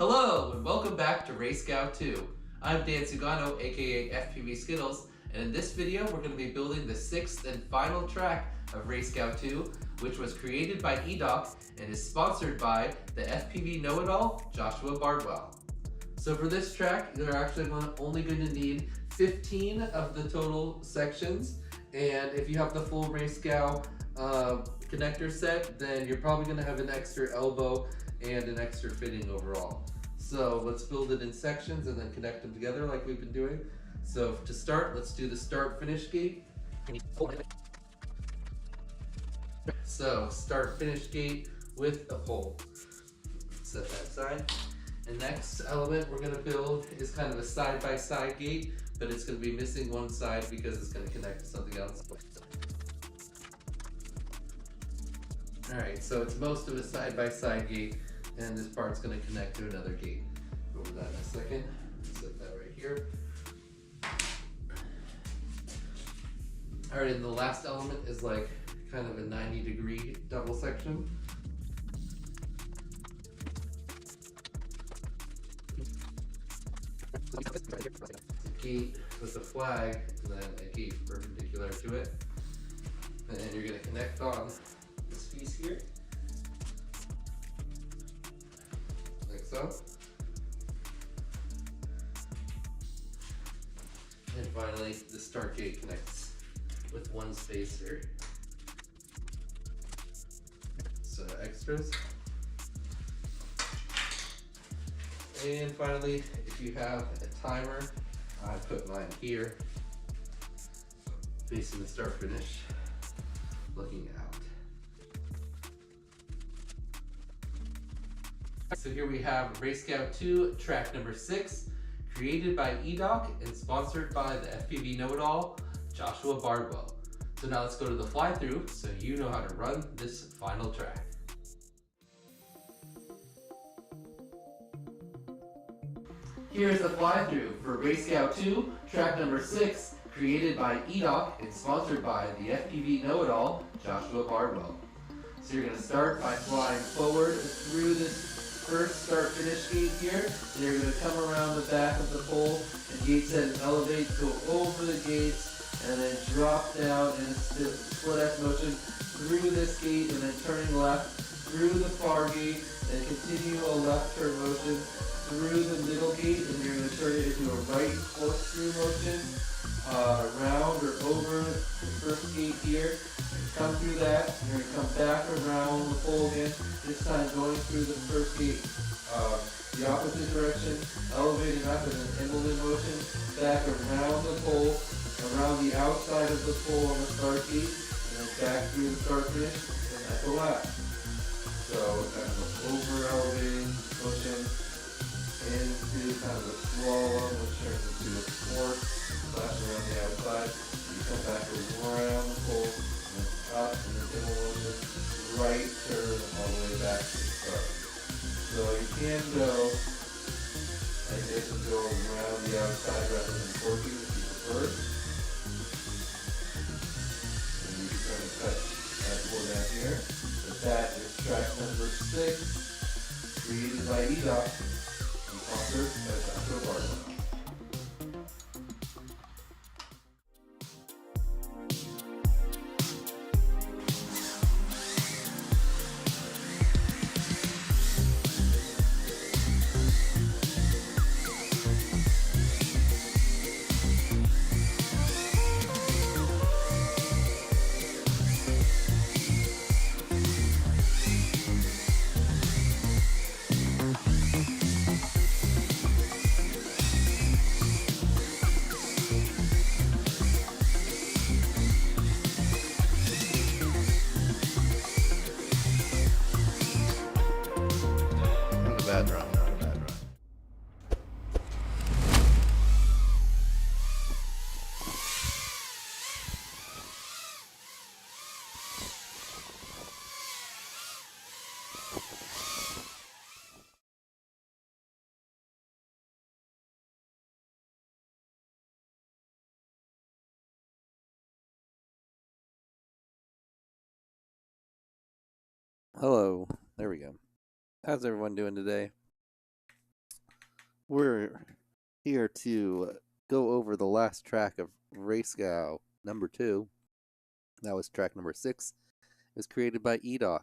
Hello and welcome back to RaceGOW2. I'm Dan Sugano, aka FPV Skittles, and in this video we're going to be building the sixth and final track of RaceGOW2, which was created by EDOC and is sponsored by the FPV know-it-all, Joshua Bardwell. So for this track, you're actually only going to need 15 of the total sections, and if you have the full RaceGOW connector set, then you're probably going to have an extra elbow and an extra fitting overall. So let's build it in sections and then connect them together like we've been doing. So to start, let's do the start finish gate. So start finish gate with a pole. Set that aside. The next element we're going to build is kind of a side-by-side gate, but it's going to be missing one side because it's going to connect to something else. Alright, so it's most of a side-by-side gate, and this part's going to connect to another gate. Go over that in a second. Set that right here. Alright, and the last element is like kind of a 90-degree double section. A gate with a flag, and then a gate perpendicular to it. And then you're going to connect on this piece here, like so. And finally, the start gate connects with one spacer. So extras. And finally, if you have a timer, I put mine here, facing the start finish, looking out. So here we have RaceGOW2 track number 6, created by EDOC and sponsored by the FPV know-it-all, Joshua Bardwell. So now let's go to the fly-through so you know how to run this final track. Here's the fly-through for RaceGOW2 track number 6, created by EDOC and sponsored by the FPV know-it-all, Joshua Bardwell. So you're going to start by flying forward through this first start finish gate here, and you're going to come around the back of the pole, and gate set and elevate, go over the gates, and then drop down in a split F motion through this gate, and then turning left through the far gate, and continue a left turn motion through the middle gate, and you're going to turn it into a right corkscrew motion around or over the first gate here. Come through that, and you're going to come back around the pole again, this time going through the first gate the opposite direction, elevating up in an Immelman motion, back around the pole, around the outside of the pole on the start gate, and then back through the start finish, and that's a lap. So kind of an over elevating motion into kind of a slalom, which turns into a fork, flash around the outside. You come back around the pole, and then up in the Immel motion, right turn all the way back to the start. So you can go like this and go around the outside rather than forking if you prefer. And you can kind of cut that pole down here. But that is track number 6, created by EDOC and sponsored by Joshua Bardwell. Not a bad run, not a bad run. Hello. There we go. How's everyone doing today? We're here to go over the last track of RaceGOW number 2. That was track number 6. It was created by EDOC.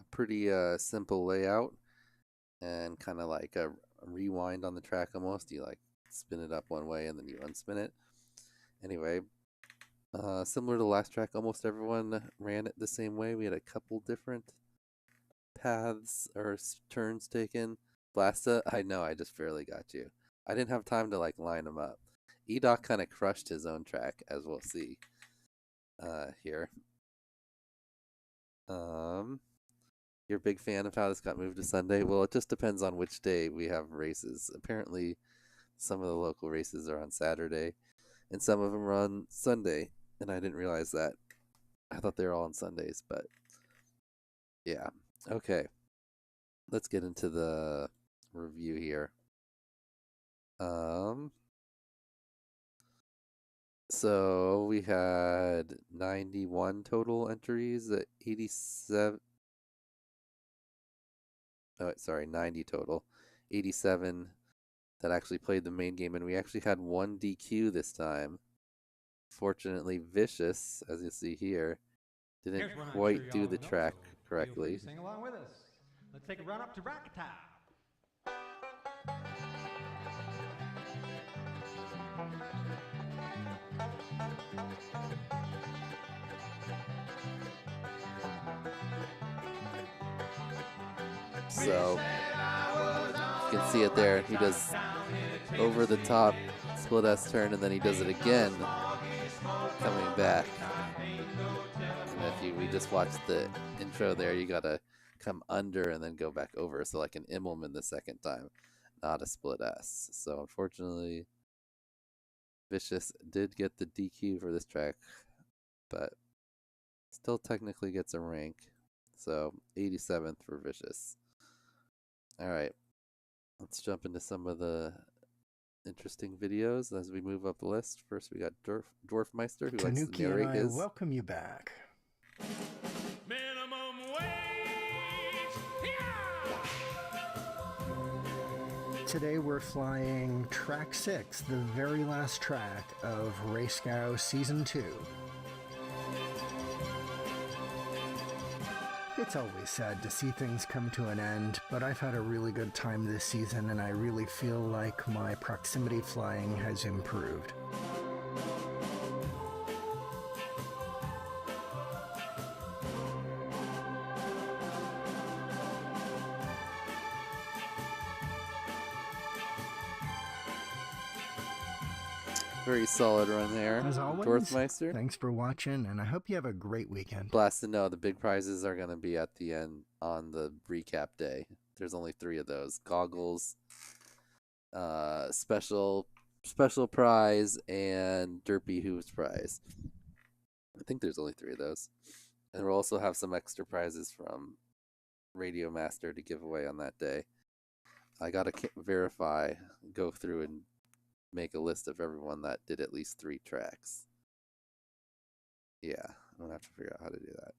A pretty simple layout and kind of like a rewind on the track almost. You like spin it up one way and then you unspin it. Anyway, similar to the last track, almost everyone ran it the same way. We had a couple different paths or turns taken. Blasta, I know, I just barely got you. I didn't have time to like line them up. EDOC kind of crushed his own track, as we'll see here. You're a big fan of how this got moved to Sunday? Well, it just depends on which day we have races. Apparently, some of the local races are on Saturday, and some of them are on Sunday, and I didn't realize that. I thought they were all on Sundays, but yeah. Okay, let's get into the review here. So we had 91 total entries at 87. Oh, sorry, 90 total. 87 that actually played the main game, and we actually had one DQ this time. Fortunately, Vicious, as you see here, didn't quite do the track correctly. Sing along with us. Let's take a run up to RaceGOW2. So you can see it there. He does over the top split S turn, and then he does it again coming back. And if we just watched the intro there, you gotta come under and then go back over. So like an Immelman the second time, not a split S. So unfortunately, Vicious did get the DQ for this track, but still technically gets a rank. So 87th for Vicious. All right, let's jump into some of the interesting videos as we move up the list. First, we got Dwarfmeister, who likes to narrate his. Welcome you back. Minimum wage. Today we're flying Track 6, the very last track of RaceGOW Season 2. It's always sad to see things come to an end, but I've had a really good time this season and I really feel like my proximity flying has improved. Very solid run there. As always, Dwarfmeister. Thanks for watching, and I hope you have a great weekend. Blasted, no, the big prizes are going to be at the end on the recap day. There's only 3 of those. Goggles, special prize, and Derpy Hooves prize. I think there's only 3 of those. And we'll also have some extra prizes from Radio Master to give away on that day. I got to go through and make a list of everyone that did at least 3 tracks. Yeah, I'm going to have to figure out how to do that.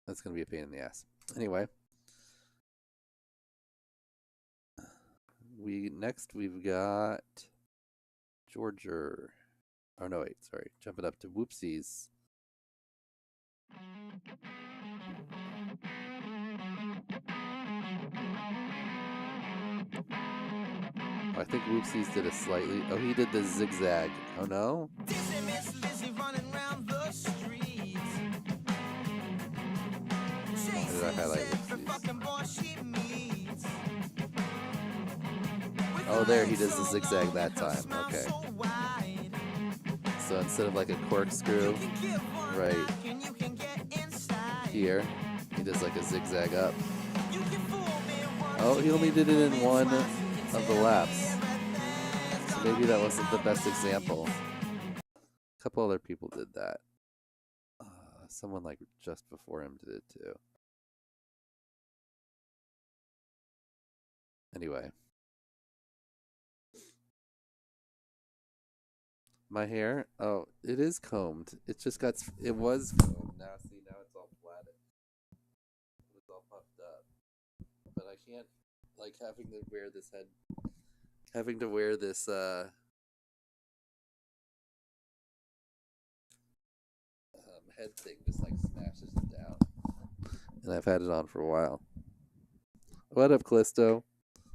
That's going to be a pain in the ass. Anyway. We've got Georgia. Oh, no, wait, sorry. Jumping up to Whoopsies. I think Whoopsies did a slightly. Oh, he did the zigzag. Oh no. Why did I highlight Whoopsies? Oh, there he does the zigzag that time. Okay. So instead of like a corkscrew, right here, he does like a zigzag up. Oh, he only did it in one of the laps. So maybe that wasn't the best example. A couple other people did that. Someone like just before him did it too. Anyway. My hair? Oh, it is combed. It just got, it was combed. Now see, now it's all flatted. It was all puffed up. But I can't like having to wear this head thing just like smashes it down. And I've had it on for a while. What up, Callisto?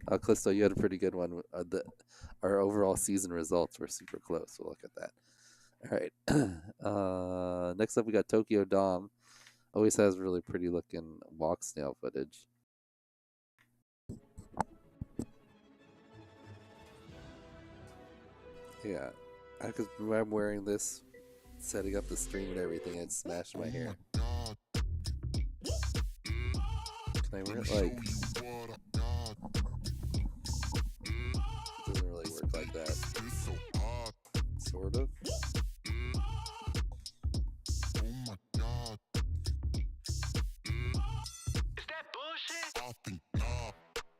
Callisto, you had a pretty good one. Our overall season results were super close. We'll look at that. All right. Next up, we got Tokyo Dom. Always has really pretty looking walk snail footage. Yeah, because I'm wearing this, setting up the stream and everything, and smashed my hair. Can I wear it like? It doesn't really work like that. Sort of.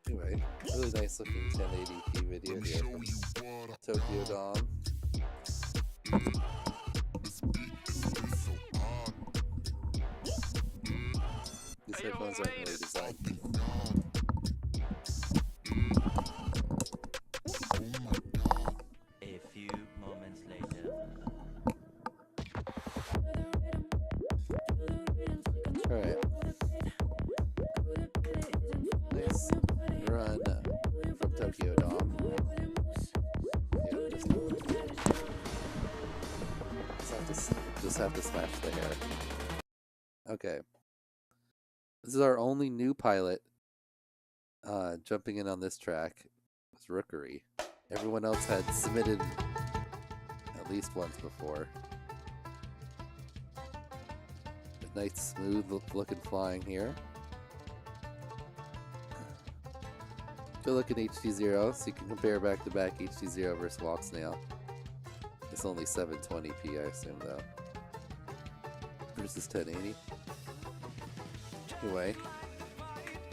Anyway, really nice looking 1080p video here from Tokyo Dom. These headphones aren't really designed. A few moments later. Alright. Nice run from Tokyo Dom. Just have to smash the hair. Okay. This is our only new pilot jumping in on this track. It's Rookery. Everyone else had submitted at least once before. A nice smooth looking flying here. Good looking HD0, so you can compare back to back HD0 versus Walk Snail. It's only 720p, I assume, though. Versus 1080. Anyway,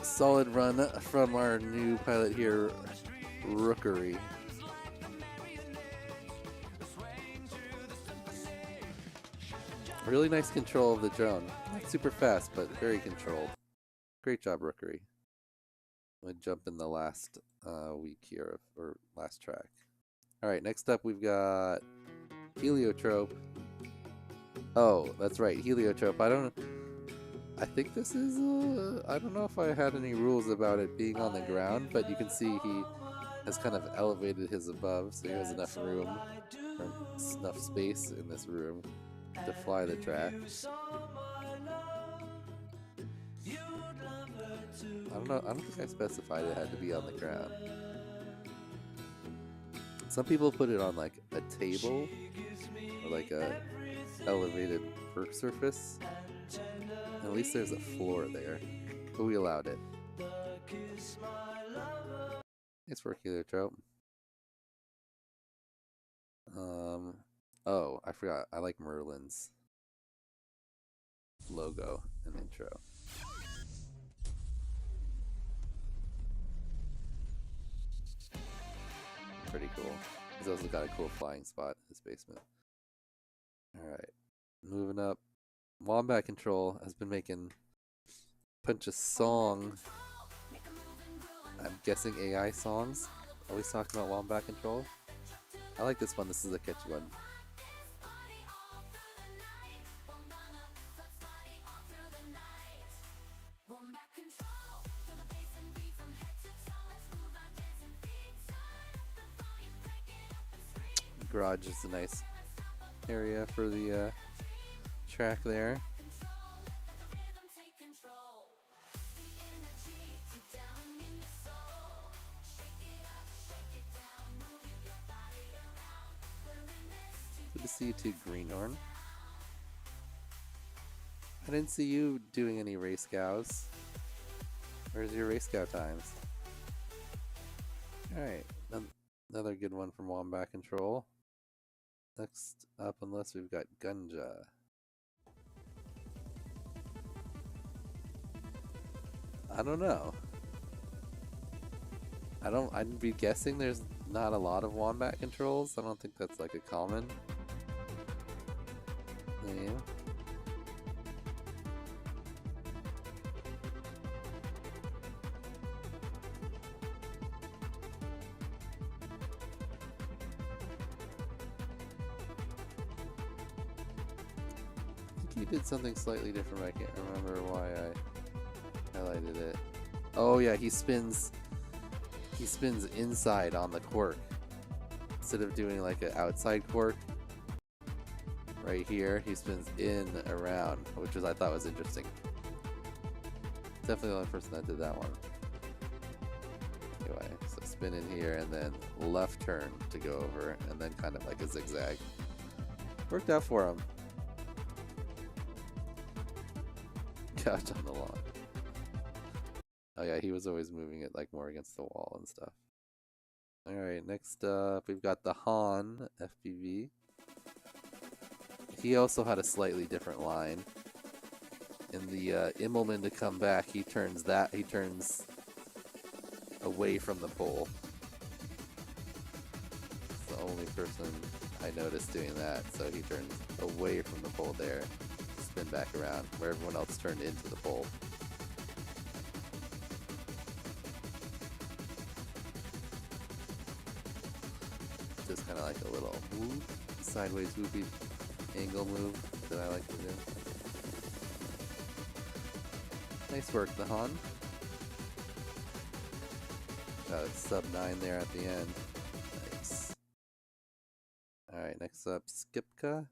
solid run from our new pilot here, Rookery. Really nice control of the drone. Not super fast, but very controlled. Great job, Rookery. I'm gonna jump in the last week here, or last track. Alright, next up we've got Heliotrope. Oh, that's right, Heliotrope. I think this is, I don't know if I had any rules about it being on the ground, but you can see he has kind of elevated his above, so he has enough room, or enough space in this room to fly the track. I don't think I specified it had to be on the ground. Some people put it on like a table or like a elevated work surface. At least there's a floor there, but we allowed it. It's for Heliotrope. Oh, I forgot. I like Merlin's logo and intro. Pretty cool. He's also got a cool flying spot in his basement. Alright. Moving up. Wombat Control has been making a bunch of songs. I'm guessing AI songs. Always talking about Wombat Control. I like this one. This is a catchy one. Garage is a nice area for the track there. Good to see you too, Greenhorn. I didn't see you doing any RaceGOWs. Where's your RaceGOW times? Alright, another good one from Wombat Control. Next up on the list we've got Gunja. I don't know. I'd be guessing there's not a lot of Wombat Controls. I don't think that's like a common name. he did something slightly different. I can't remember why I highlighted it. Oh yeah, he spins inside on the cork instead of doing like an outside cork. Right here, he spins in around, which I thought was interesting. Definitely the only person that did that one. Anyway, so spin in here and then left turn to go over, and then kind of like a zigzag. Worked out for him. Couch on the lawn. Oh yeah, he was always moving it like more against the wall and stuff. Alright, next up we've got the Han FPV. He also had a slightly different line. In the Immelman to come back, he turns away from the pole. It's the only person I noticed doing that, so he turns away from the pole there, spin back around, where everyone else turned into the pole. Just kind of like a little whoop, sideways whoopy angle move that I like to do. Nice work, the Han. Got a sub 9 there at the end. Nice. Alright, next up, Skipka.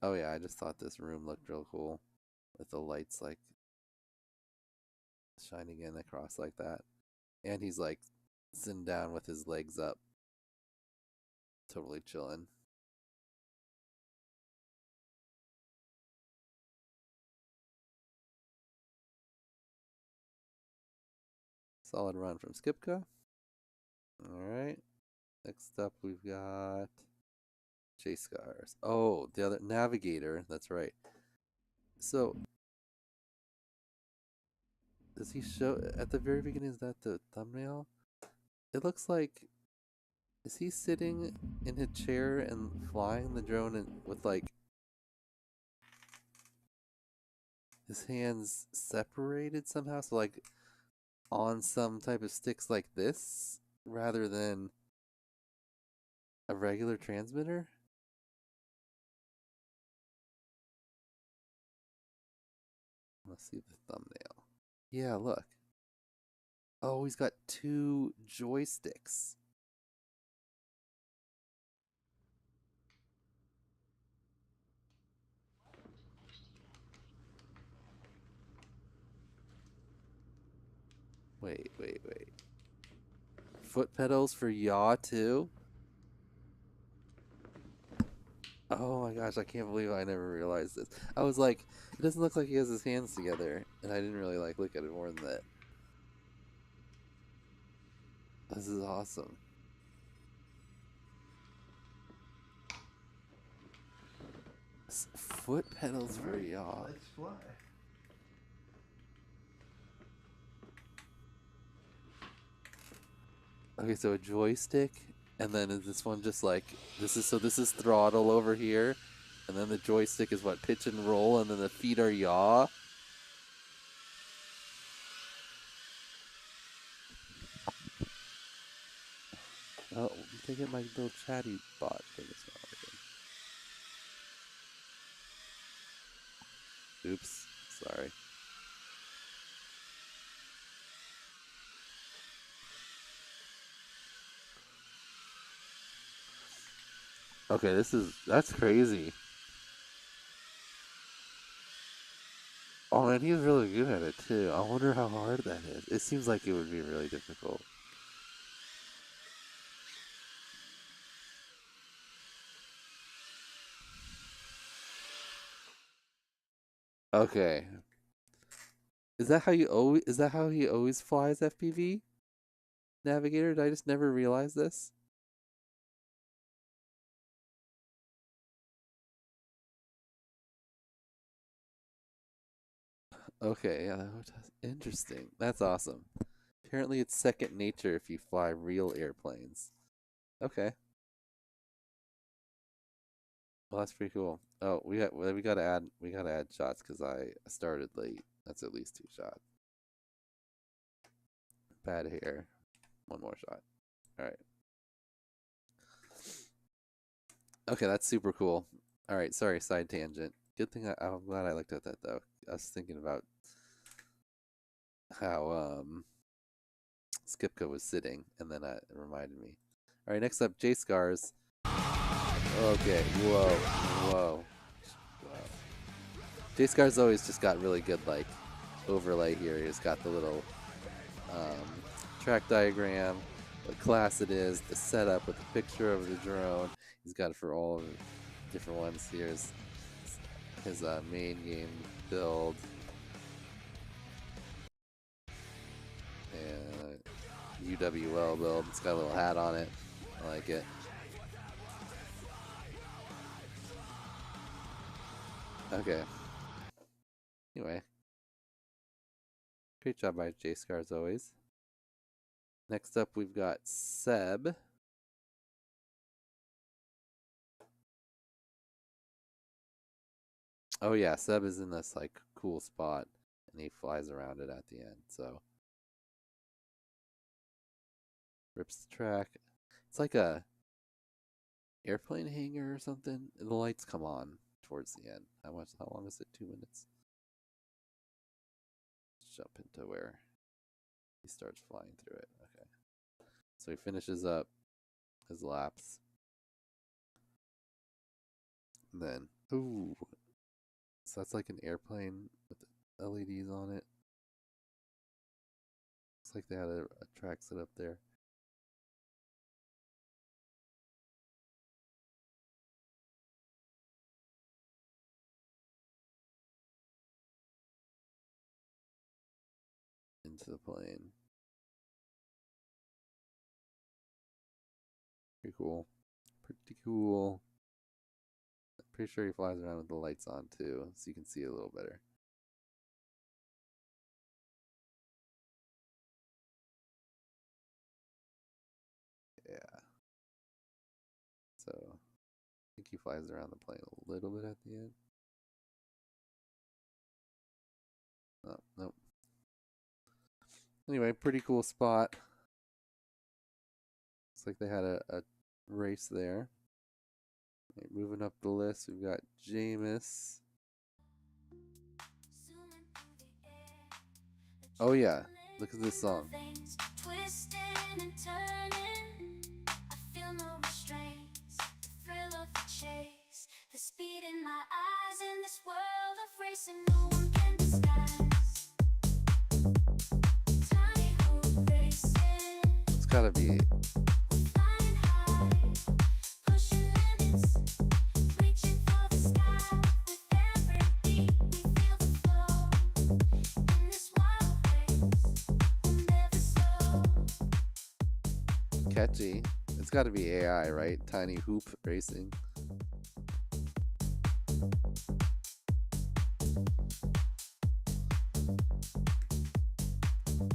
Oh yeah, I just thought this room looked real cool. With the lights like shining in across like that. And he's like sitting down with his legs up. Totally chilling. Solid run from Skipka. Alright. Next up we've got Chase Scars. Oh, the other Navigator, that's right. So does he show at the very beginning, is that the thumbnail? It looks like, is he sitting in his chair and flying the drone and with like his hands separated somehow? So like on some type of sticks like this rather than a regular transmitter? Let's see the thumbnail. Yeah, look. Oh, he's got 2 joysticks. Wait. Foot pedals for yaw too? Oh my gosh, I can't believe I never realized this. I was like, it doesn't look like he has his hands together, and I didn't really like look at it more than that. This is awesome. Foot pedals for yaw. Let's fly. Okay, so a joystick, and then is this one just like, this is throttle over here, and then the joystick is what, pitch and roll, and then the feet are yaw. Oh, I get my little chatty bot thing is not working. Oops, sorry. Okay, that's crazy. Oh man, he's really good at it too. I wonder how hard that is. It seems like it would be really difficult. Okay. Is that how he always flies FPV? Navigator? Did I just never realize this? Okay, yeah, that's interesting. That's awesome. Apparently it's second nature if you fly real airplanes. Okay. Well, that's pretty cool. Oh, we gotta add shots because I started late. That's at least 2 shots. Bad hair. 1 more shot. All right. Okay, that's super cool. All right, sorry, side tangent. Good thing I'm glad I looked at that though. I was thinking about how Skipka was sitting, and then it reminded me. All right, next up, J Scars. Okay, whoa. J Scars always just got really good like overlay here. He's got the little track diagram, what class it is, the setup with the picture of the drone. He's got it for all of the different ones. Here's his main game build. And UWL build. It's got a little hat on it. I like it. Okay. Anyway. Great job by J-Scar as always. Next up we've got Seb. Oh yeah, Seb is in this like cool spot and he flies around it at the end, so rips the track. It's like a airplane hangar or something. The lights come on towards the end. How long is it? 2 minutes. Let's jump into where he starts flying through it. Okay. So he finishes up his laps. And then, ooh. So that's like an airplane with LEDs on it. Looks like they had a track set up there. Into the plane. Pretty cool. Pretty cool. I'm pretty sure he flies around with the lights on too, so you can see it a little better. Yeah. So I think he flies around the plane a little bit at the end. Oh, nope. Anyway, pretty cool spot. Looks like they had a race there. Right, moving up the list, we've got Jameis. Oh yeah, look at this song. The speed in my eyes in this world of racing, no one can disguise. Tiny hoop racing. It's gotta be. Flying high, pushing limits, reaching for the sky. With every beat, we feel the flow. In this wild race, we'll never slow. Catchy. It's gotta be AI, right? Tiny hoop racing.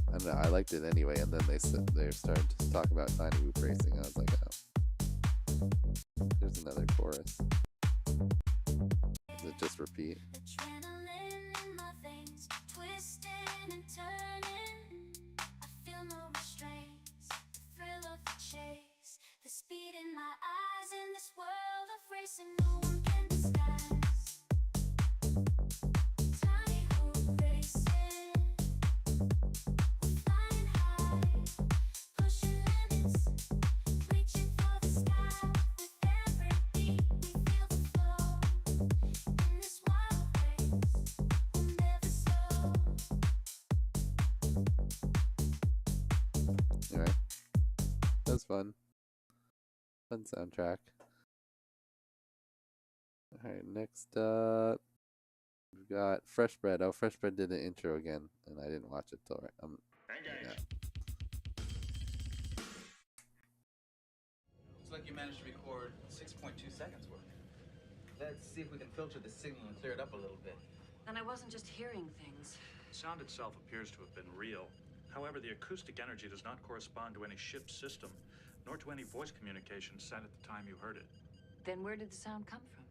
I don't know, I liked it anyway, and then they started to talk about tiny hoop racing, and I was like, oh. There's another chorus. Does it just repeat? Adrenaline in my veins, twisting and turning. I feel no restraints, the thrill of the chase. The speed in my eyes in this world of racing, no one can disguise. Tiny hoop racing. Flying high, pushing limits, reaching for the sky. With every beat, we feel the flow. In this wild race, we'll never slow. Anyway, that was fun. Fun soundtrack. Alright, next up, we've got Fresh Bread. Oh, Fresh Bread did an intro again, and I didn't watch it till right now. Looks like you managed to record 6.2 seconds worth. Let's see if we can filter the signal and clear it up a little bit. And I wasn't just hearing things. The sound itself appears to have been real. However, the acoustic energy does not correspond to any ship system, nor to any voice communication sent at the time you heard it. Then where did the sound come from?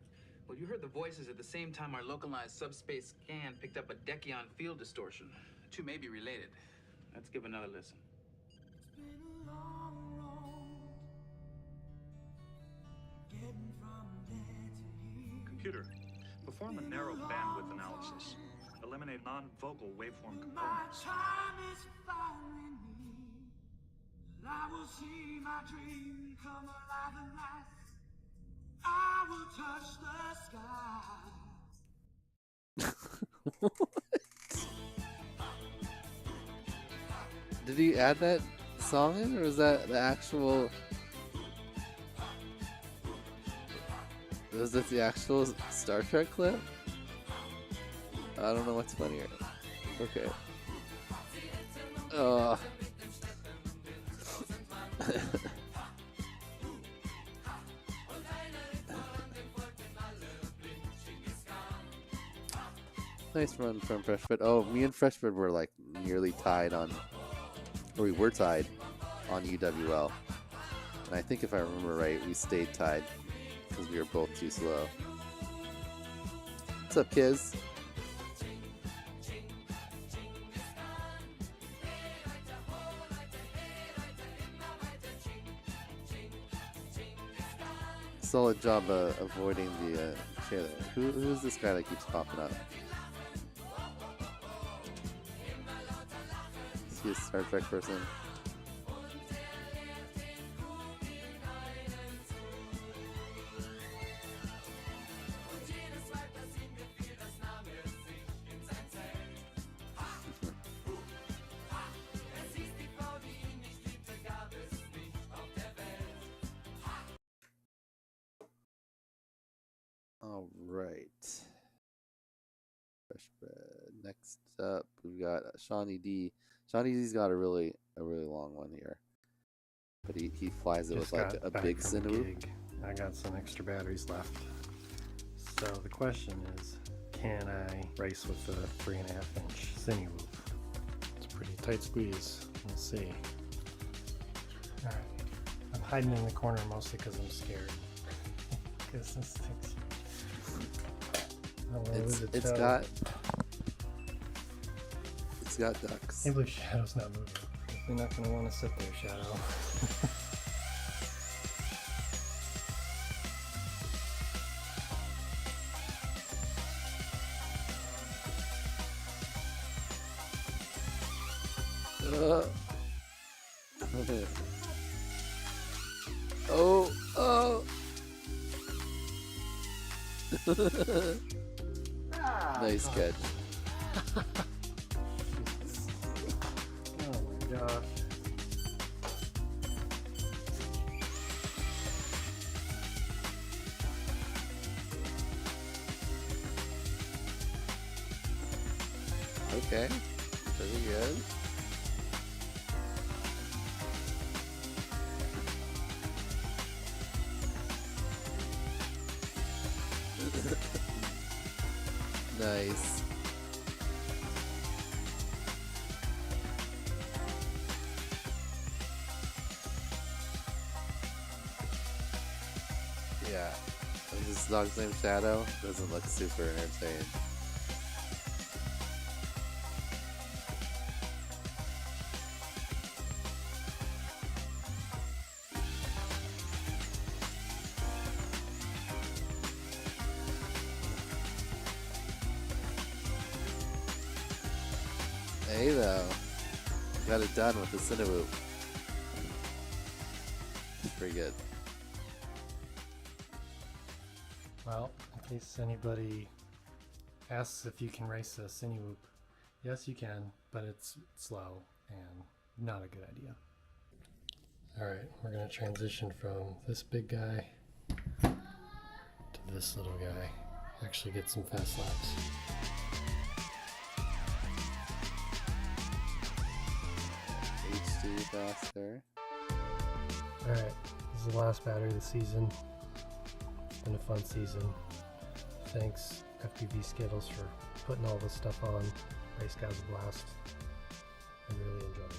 Well, you heard the voices at the same time our localized subspace scan picked up a dechion field distortion. The two may be related. Let's give another listen. It's been a long road getting from computer. Perform a narrow bandwidth analysis. Eliminate non-vocal waveform components. I will see my dream come alive at last. I will touch the sky. Did he add that song in, or was that the actual? Was that the actual Star Trek clip? I don't know what's funnier. Okay. Nice run from Freshbed. Oh, me and Freshbed were like nearly tied on, or we were tied on UWL. And I think if I remember right, we stayed tied because we were both too slow. What's up, Kiz? Solid job avoiding the chair there. Who is this guy that keeps popping up? Is he a Star Trek person? All right. Fresh bread. Next up, we've got Shawnee D. Shawnee D's got a really long one here, but he flies it Just with like a got big back from the Sinew. gig. I got some extra batteries left. So the question is, can I race with the 3.5-inch Sinew Whoop? It's a pretty tight squeeze. We'll see. All right. I'm hiding in the corner mostly because I'm scared. Because this thing's... It's got ducks. I can't believe Shadow's not moving. Definitely not going to want to sit there, Shadow. Oh. Nice catch. Oh my gosh. Okay, pretty good. Nice. Yeah, this dog's name Shadow doesn't look super entertained. Hey though, got it done with the Cinewoop. Pretty good. Well, in case anybody asks if you can race a Cinewoop, yes you can, but it's slow and not a good idea. Alright, we're going to transition from this big guy to this little guy. Actually get some fast laps. HD faster. Alright, this is the last battery of the season. It's been a fun season. Thanks FPV Skittles for putting all this stuff on. RaceGOW2's a blast. I'm really enjoying it.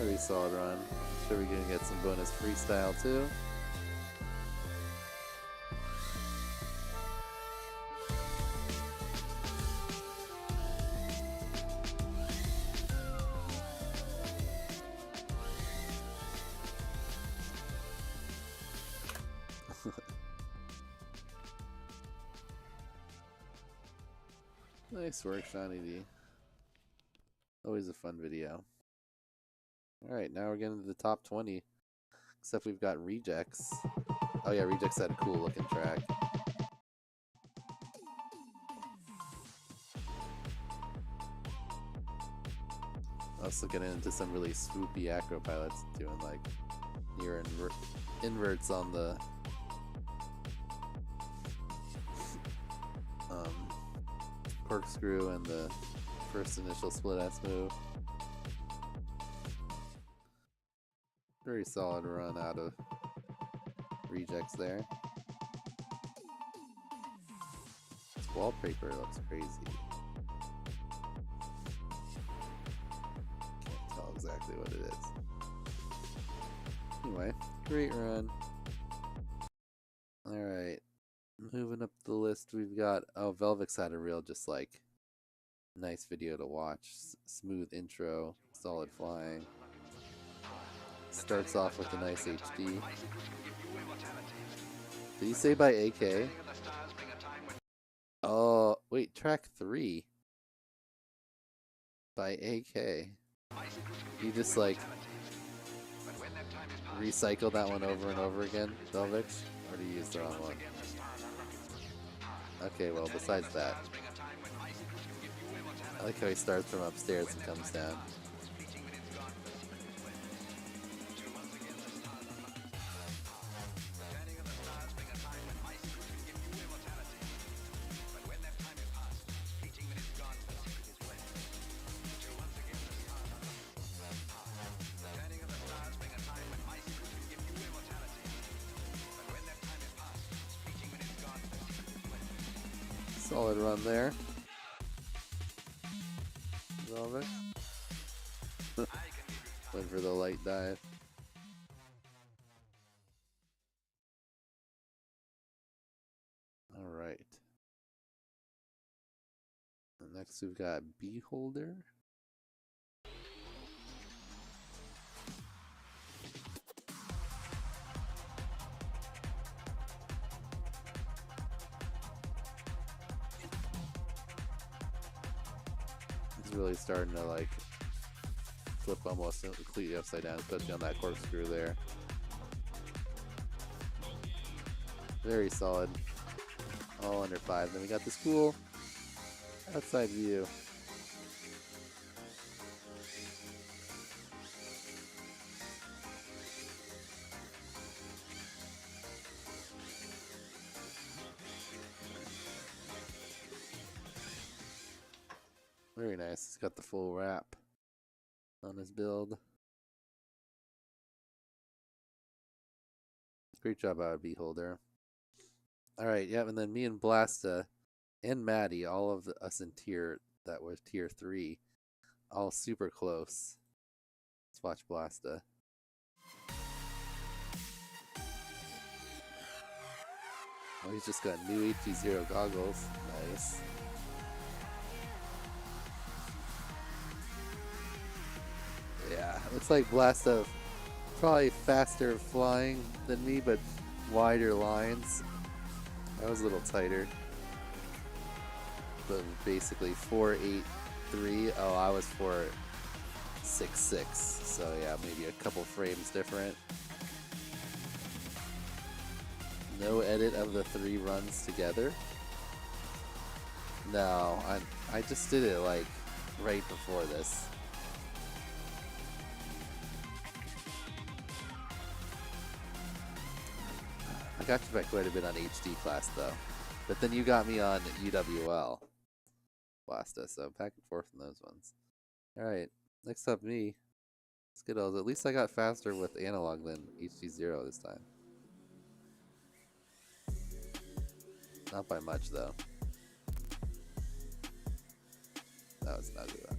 Very solid run. I'm sure we're gonna get some bonus freestyle too. Nice work, Shawnee D. Always a fun video. Alright, now we're getting to the top 20. Except we've got Rejects. Oh yeah, Rejects had a cool looking track. Also getting into some really swoopy acro pilots, doing like near inverts on the corkscrew and the first initial split S move. Very solid run out of Rejects there. This wallpaper looks crazy. Can't tell exactly what it is. Anyway, great run. Alright. Moving up the list, we've got, oh, Velvix had a real just like nice video to watch. Smooth intro, solid flying. Starts off with a nice HD. Did you say by AK? Oh, wait, track 3 by AK. You just like recycle that one over and over again, Velvix? Or do you use the wrong one? Okay, well, besides that, I like how he starts from upstairs and comes down. Solid run there. Velvet. Went for the light dive. Alright. Next we've got Beholder. Really starting to like flip almost completely upside down, especially on that corkscrew there. Very solid. All under 5. Then we got this cool outside view. Very nice. He's got the full wrap on his build. Great job out of Beholder. Alright, yeah, and then me and Blasta and Maddie, all of us in tier that was tier 3, all super close. Let's watch Blasta. Oh, he's just got new HD0 goggles. Nice. Yeah, looks like Blasta probably faster flying than me, but wider lines. That was a little tighter. But basically 4.83. Oh, I was 4.66. So yeah, maybe a couple frames different. No edit of the 3 runs together. No, I just did it like right before this. I got you by quite a bit on HD class though, but then you got me on UWL Blasta, so back and forth on those ones. Alright, next up me. Skittles. At least I got faster with analog than HD0 this time. Not by much though. That was not good.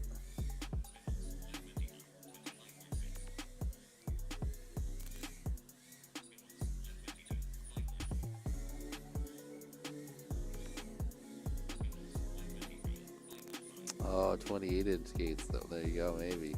Oh, 28-inch gates though. There you go, maybe.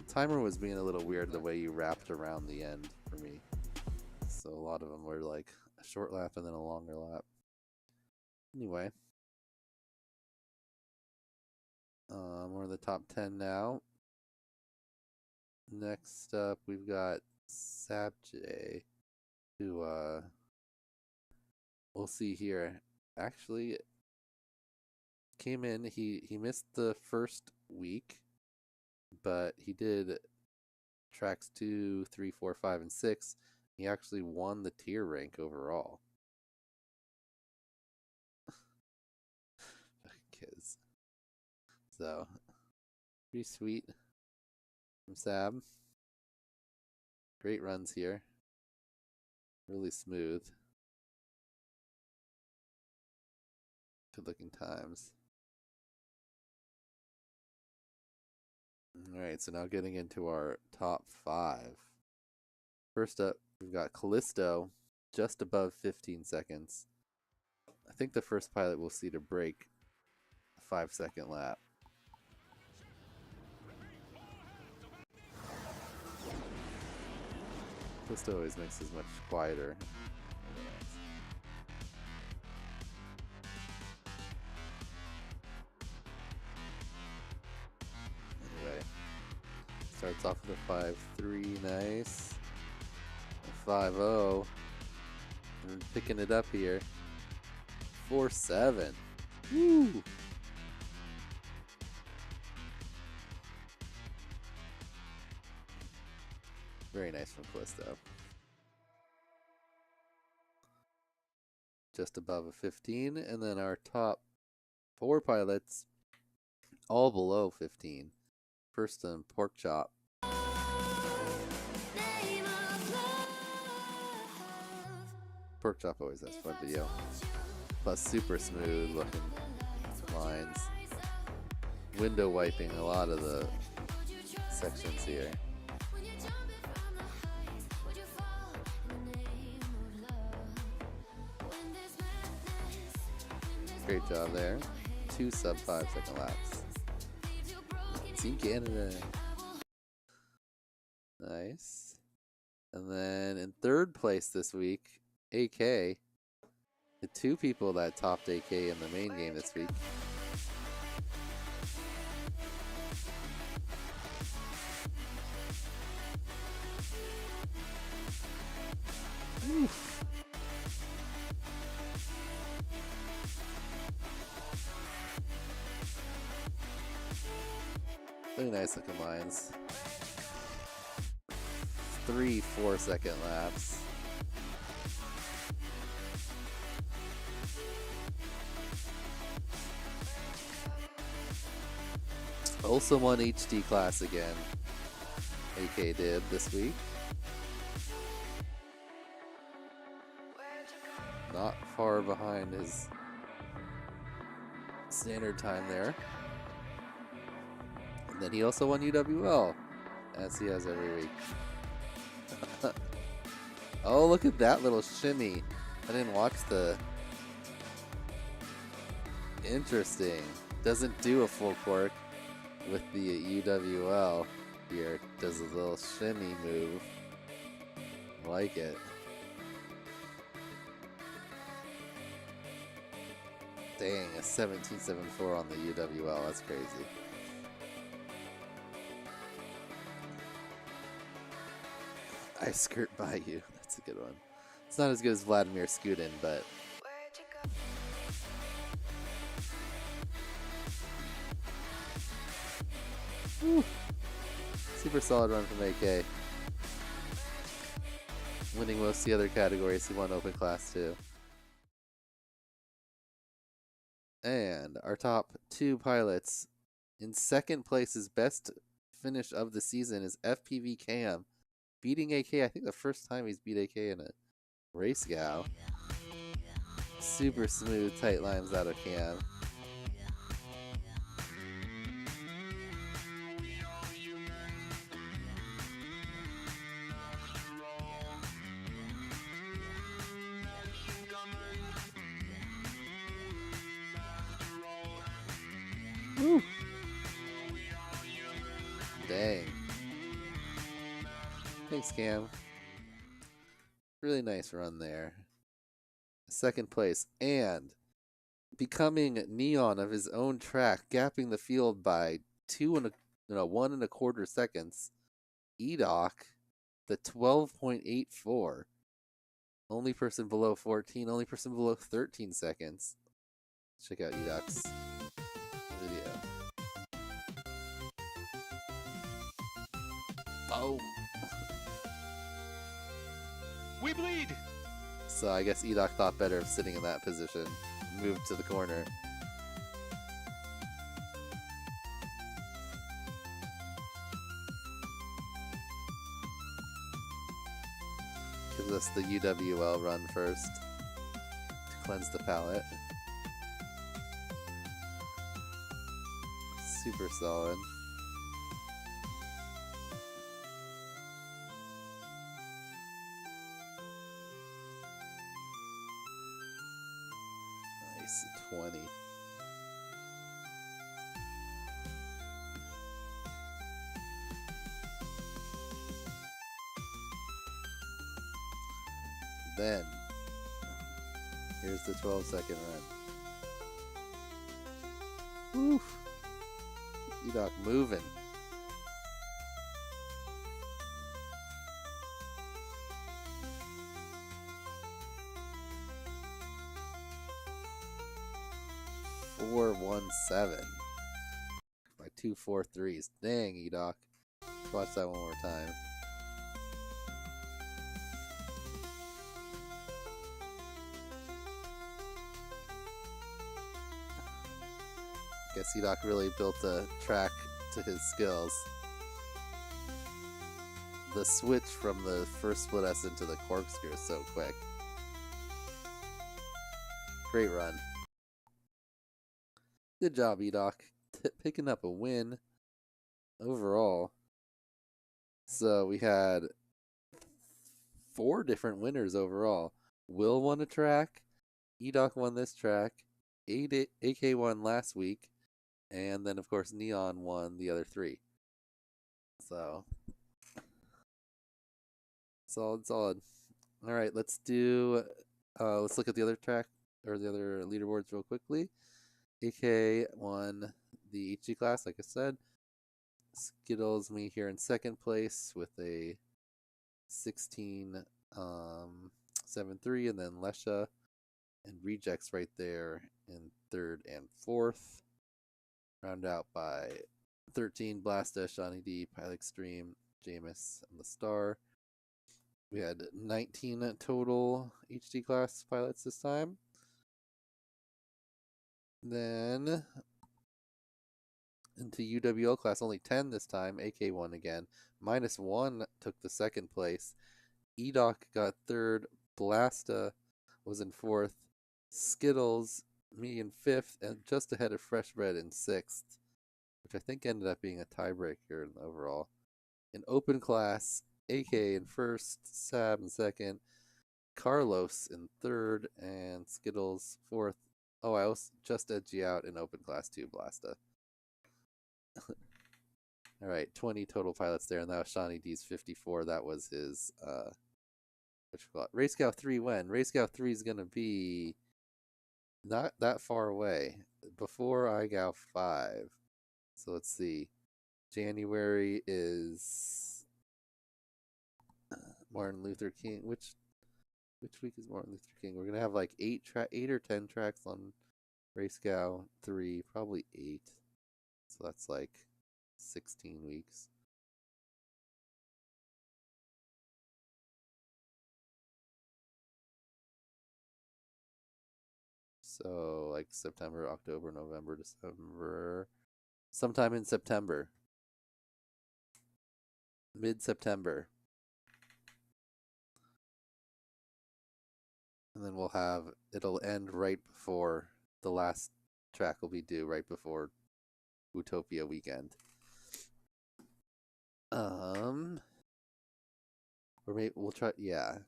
Timer was being a little weird the way you wrapped around the end for me. So a lot of them were like a short lap and then a longer lap. Anyway. We're in the top 10 now. Next up, we've got Sabjay, who we'll see here. Actually, came in. He missed the first week, but he did tracks 2, 3, 4, 5, and 6. He actually won the tier rank overall. Kids. So, pretty sweet from Sab. Great runs here. Really smooth. Good looking times. Alright, so now getting into our top 5. First up, we've got Callisto, just above 15 seconds. I think the first pilot we'll see to break a 5-second lap. Callisto always makes us much quieter. Anyway, starts off with a 5.3, nice. A 5.0, and picking it up here. 4.7. Woo! Very nice from Callisto. Just above a 15, and then our top 4 pilots, all below 15. First, Pork Chop. Pork Chop always has fun video. Plus, super smooth looking lines. Window wiping a lot of the sections here. Great job there. 2 sub 5-second laps. Team Canada. Nice. And then in 3rd place this week, AK. The 2 people that topped AK in the main game this week. Oof. Really nice looking lines. 3 4-second laps. Also won HD class again. AK did this week. Not far behind his standard time there. And then he also won UWL, as he has every week. Oh, look at that little shimmy. I didn't watch the... Interesting. Doesn't do a full cork with the UWL here. Does a little shimmy move. Like it. Dang, a 17.74 on the UWL. That's crazy. I skirt by you. That's a good one. It's not as good as Vladimir Skudin, but Woo. Super solid run from AK. Winning most of the other categories. He won open class too. And our top 2 pilots. In second place, his best finish of the season is FPV Cam, beating AK. I think the first time he's beat AK in a RaceGOW. Super smooth, tight lines out of Cam. Woo. Dang. Thanks, Cam. Really nice run there. Second place, and becoming Neon of his own track, gapping the field by 1.25 seconds. Edoc, the 12.84. Only person below 14, only person below 13 seconds. Check out Edoc's video. Boom. We bleed. So I guess Edoc thought better of sitting in that position. Moved to the corner. Gives us the UWL run first to cleanse the palate. Super solid. Nice, 20. Then, here's the 12-second run. Woo! Edoc moving. .417 by 2.43s. Dang, Edoc. Let's watch that one more time. Guess Edoc really built a track to his skills. The switch from the first split S into the corkscrew is so quick. Great run. Good job, Edoc. Picking up a win overall. So we had 4 different winners overall. Will won a track. Edoc won this track. AK won last week. And then, of course, Neon won the other 3. So, solid, solid. All right, let's look at the other track, or the other leaderboards real quickly. AK won the HG class, like I said. Skittles, me here in second place with a 16.73, and then Lesha and Rejects right there in third and fourth. Round out by 13, Blasta, Shawnee D, Pilot Stream, Jameis, and the Star. We had 19 total HD class pilots this time. Then into UWL class, only 10 this time. AK won again. -1 took the second place. Edoc got third. Blasta was in fourth. Skittles, me in fifth, and just ahead of Fresh Bread in sixth, which I think ended up being a tiebreaker in overall. In open class, AK in first, Sab in second, Carlos in third, and Skittles fourth. Oh, I was just edgy out in open class too, Blasta. All right, 20 total pilots there, and that was Shawnee D's 54. That was his RaceGOW2 when? RaceGOW2 is gonna be not that far away, before iGOW5. So let's see. January is Martin Luther King. Which week is Martin Luther King? We're gonna have like 8 or 10 tracks on RaceGOW3, probably 8. So that's like 16 weeks. So like September, October, November, December, sometime in September, mid-September. And then we'll have, it'll end right before the last track will be due, right before Utopia weekend. Or maybe we'll try, yeah.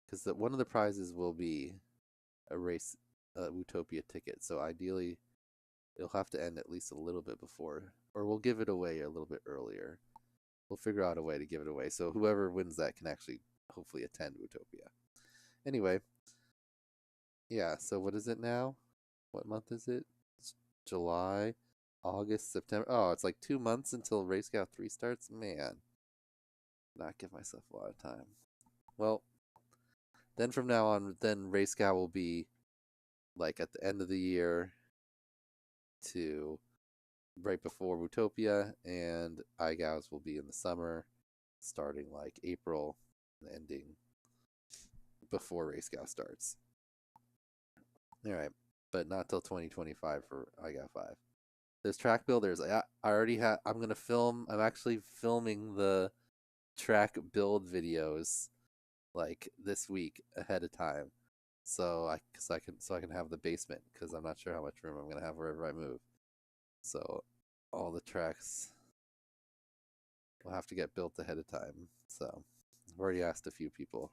Because one of the prizes will be a race, Utopia ticket. So ideally, it'll have to end at least a little bit before, or we'll give it away a little bit earlier. We'll figure out a way to give it away. So whoever wins that can actually hopefully attend Utopia. Anyway, yeah, so what is it now? What month is it? It's July, August, September. Oh, it's like 2 months until RaceGOW2 starts? Man, not give myself a lot of time. Well, then from now on, then RaceGOW will be like at the end of the year to right before Utopia, and iGOWs will be in the summer, starting like April and ending before RaceGOW starts. All right, but not till 2025 for iGOW5. There's track builders. I already have. I'm gonna film. I'm actually filming the track build videos like this week ahead of time, so I can have the basement, because I'm not sure how much room I'm gonna have wherever I move. So all the tracks will have to get built ahead of time. So I've already asked a few people.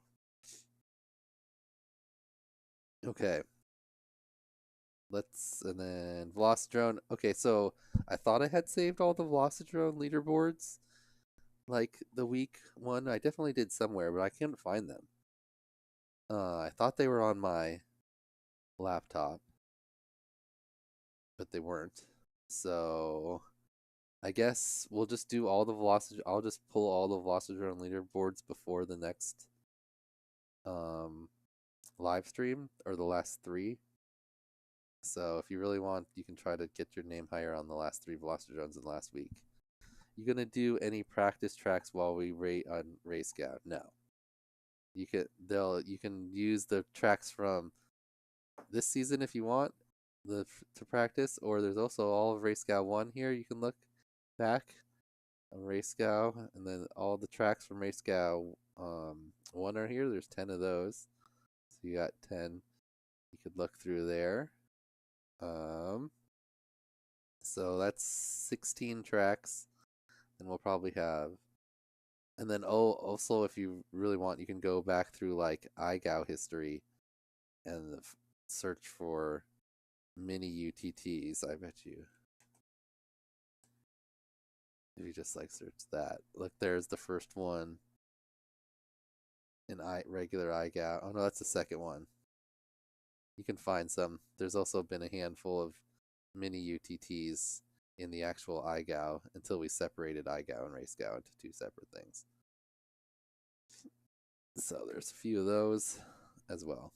Okay. And then Velocidrone. Okay, so I thought I had saved all the Velocidrone leaderboards, like the week one. I definitely did somewhere, but I can't find them. I thought they were on my laptop, but they weren't. So I guess we'll just do all the I'll just pull all the Velocidrone leaderboards before the next live stream, or the last 3. So if you really want, you can try to get your name higher on the last 3 Velocidrones in the last week. You gonna do any practice tracks while we rate on RaceGOW? No. You can use the tracks from this season if you want to practice, or there's also all of RaceGOW1 here. You can look back on RaceGOW, and then all the tracks from RaceGOW 1 are here. There's 10 of those, so you got 10. You could look through there. So that's 16 tracks, and we'll probably have. And then also, if you really want, you can go back through like iGOW history and search for mini UTTs. I bet you. If you just like search that, look, there's the first one in regular iGOW. Oh no, that's the second one. You can find some. There's also been a handful of mini UTTs in the actual iGOW until we separated iGOW and RaceGOW into 2 separate things. So there's a few of those as well.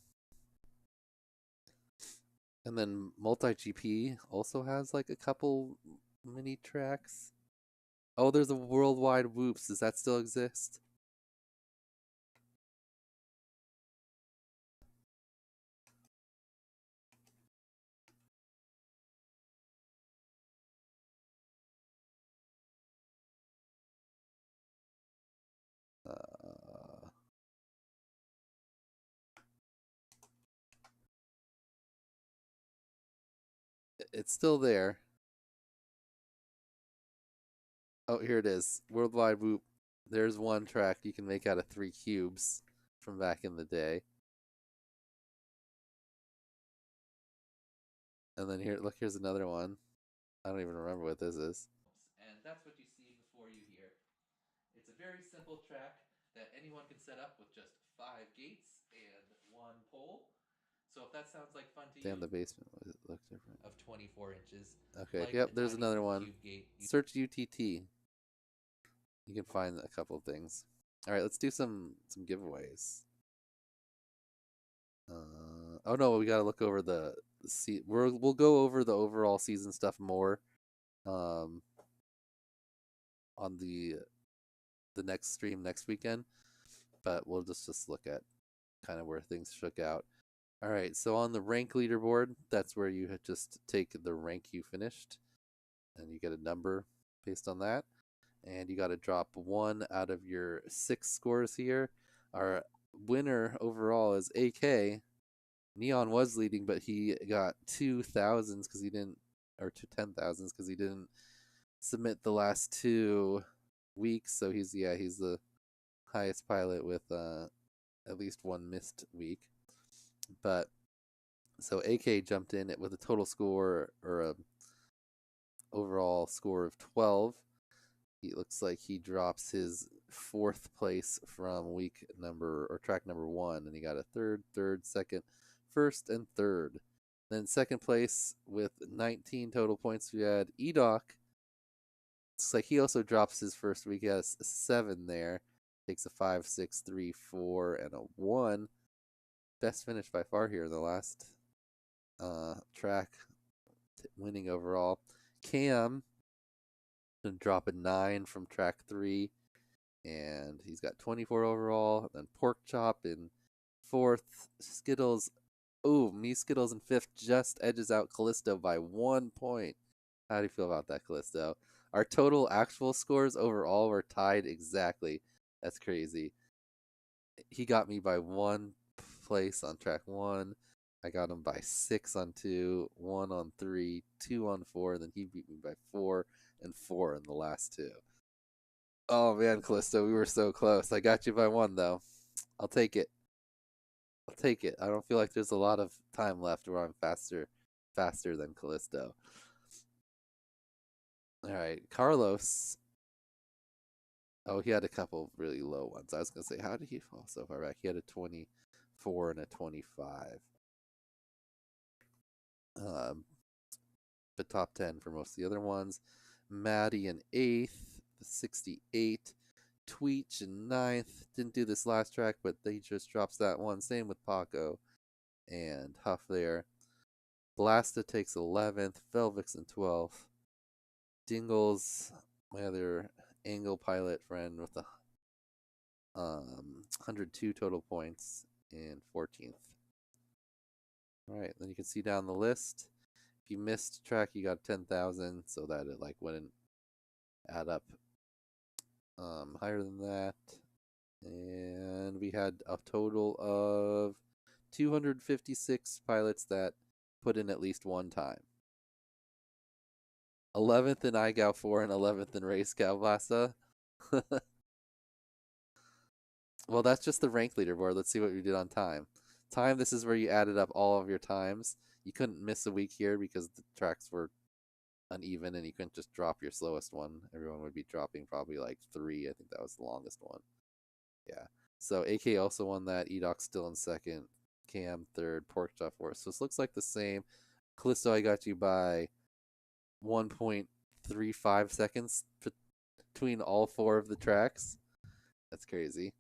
And then MultiGP also has like a couple mini tracks. Oh, there's a Worldwide Whoops. Does that still exist? It's still there. Oh, here it is. Worldwide Whoop. There's one track you can make out of 3 cubes from back in the day. And then here, look, here's another one. I don't even remember what this is. And that's what you see before you here. It's a very simple track that anyone can set up with just 5 gates and 1 pole. So if that sounds like fun to you. Damn, the basement looked different. Of 24 inches. Okay, like yep, there's another one. Search UTT. You can find a couple of things. All right, let's do some giveaways. Oh no, we gotta look over the we'll go over the overall season stuff more on the next stream next weekend, but we'll just look at kind of where things shook out. All right, so on the rank leaderboard, that's where you just take the rank you finished, and you get a number based on that. And you got to drop 1 out of your 6 scores here. Our winner overall is AK. Neon was leading, but he got 2,000s because he didn't, or 10,000s because he didn't submit the last 2 weeks. So he's the highest pilot with at least 1 missed week. But so AK jumped in with a total score or a overall score of 12. He looks like he drops his 4th place from track number 1, and he got a third, second, first, and third. Then second place with 19 total points, we had Edoc. It's like he also drops his first week. He has 7 there. Takes a 5, 6, 3, 4, and a 1. Best finish by far here in the last track, winning overall. Cam drop a 9 from track 3, and he's got 24 overall. Then Pork Chop in 4th. Skittles, Skittles in 5th just edges out Callisto by 1 point. How do you feel about that, Callisto? Our total actual scores overall were tied exactly. That's crazy. He got me by 1 place on track 1. I got him by 6 on 2, 1 on 3, 2 on 4, and then he beat me by 4 and 4 in the last 2. Oh man, Callisto, we were so close. I got you by 1 though. I'll take it. I don't feel like there's a lot of time left where I'm faster than Callisto. All right, Carlos. Oh, he had a couple really low ones. I was gonna say, how did he fall so far back? He had a 24 and a 25. But top 10 for most of the other ones. Maddie in 8th, 68. Tweech in 9th. Didn't do this last track, but they just drops that one. Same with Paco and Huff there. Blasta takes 11th. Velvix in 12th. Dingles, my other Angle pilot friend, with 102 total points, in 14th. All right, then you can see down the list. If you missed a track, you got 10,000, so that it wouldn't add up higher than that. And we had a total of 256 pilots that put in at least 1 time. 11th in iGOW4 and 11th in RaceGOW Blasta. Well, that's just the rank leaderboard. Let's see what we did on time. Time, this is where you added up all of your times. You couldn't miss a week here because the tracks were uneven and you couldn't just drop your slowest one. Everyone would be dropping probably 3. I think that was the longest one. Yeah. So AK also won that. Edoc still in 2nd. Cam 3rd. Porkchop 4th. So this looks like the same. Callisto, I got you by 1.35 seconds between all 4 of the tracks. That's crazy.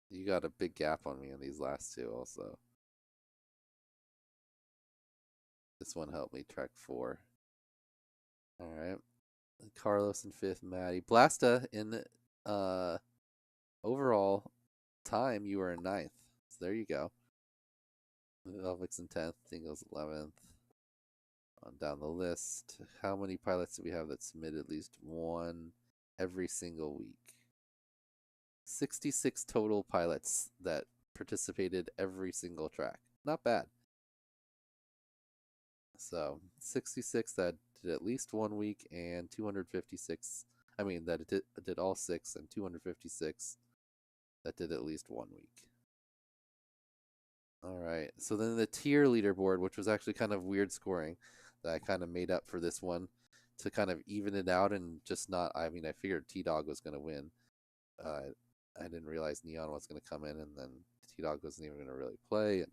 You got a big gap on me on these last 2 also. This one helped me, track 4. All right. Carlos in 5th, Maddie. Blasta in overall time, you were in 9th. So there you go. Velvix in 10th, Dingles 11th. On down the list. How many pilots do we have that submit at least 1 every single week? 66 total pilots that participated every single track. Not bad. So 66 that did at least 1 week, and 256. I mean that it did all 6, and 256 that did at least 1 week. All right. So then the tier leaderboard, which was actually kind of weird scoring, that I kind of made up for this one to kind of even it out and just not. I mean, I figured T-Dog was going to win. I didn't realize Neon was going to come in, and then T-Dog wasn't even going to really play. And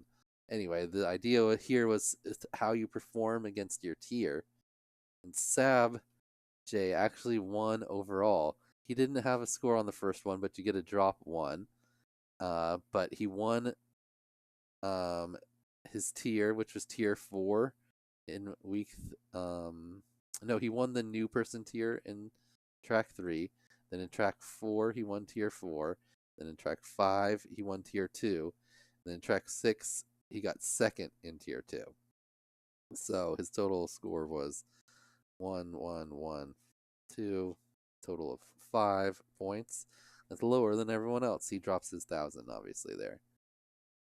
anyway, the idea here was how you perform against your tier. And Sab J actually won overall. He didn't have a score on the first one, but you get a drop 1. But he won his tier, which was tier 4 in week. No, he won the new person tier in track 3. Then in track 4, he won tier 4. Then in track 5, he won tier 2. Then in track 6, he got second in tier 2. So his total score was 1, 1, 1, 2, total of 5 points. That's lower than everyone else. He drops his 1,000, obviously, there.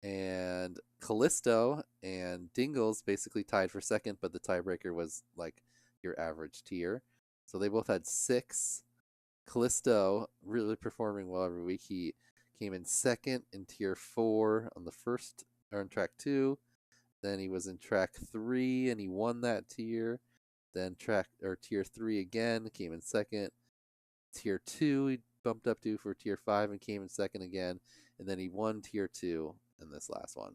And Callisto and Dingles basically tied for second, but the tiebreaker was like your average tier. So they both had 6. Callisto really performing well every week. He came in second in tier 4 on the first, or in track 2. Then he was in track 3 and he won that tier. Then tier 3 again, came in second. Tier 2 he bumped up to for tier 5 and came in second again. And then he won tier 2 in this last one.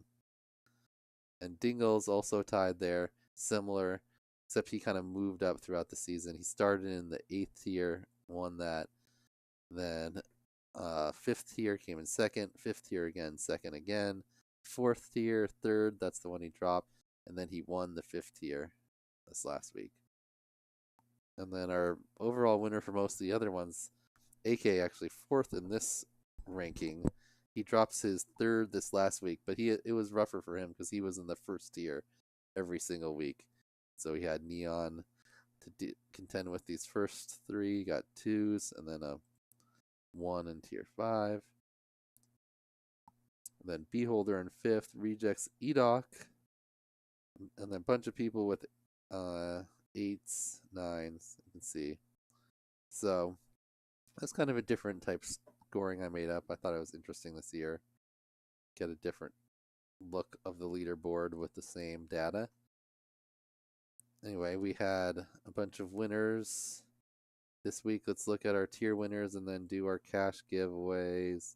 And Dingles also tied there, similar, except he kind of moved up throughout the season. He started in the 8th tier, won that. Then 5th tier came in second. 5th tier again, second again. 4th tier, 3rd, that's the one he dropped. And then he won the 5th tier this last week. And then our overall winner for most of the other ones, AK actually 4th in this ranking. He drops his 3rd this last week, but it was rougher for him because he was in the 1st tier every single week. So he had Neon to contend with these first 3. He got 2s and then a 1 in tier 5. And then Beholder in 5th, Rejects Edoc, and then a bunch of people with 8s, 9s, you can see. So that's kind of a different type scoring I made up. I thought it was interesting this year. Get a different look of the leaderboard with the same data. Anyway, we had a bunch of winners this week. Let's look at our tier winners and then do our cash giveaways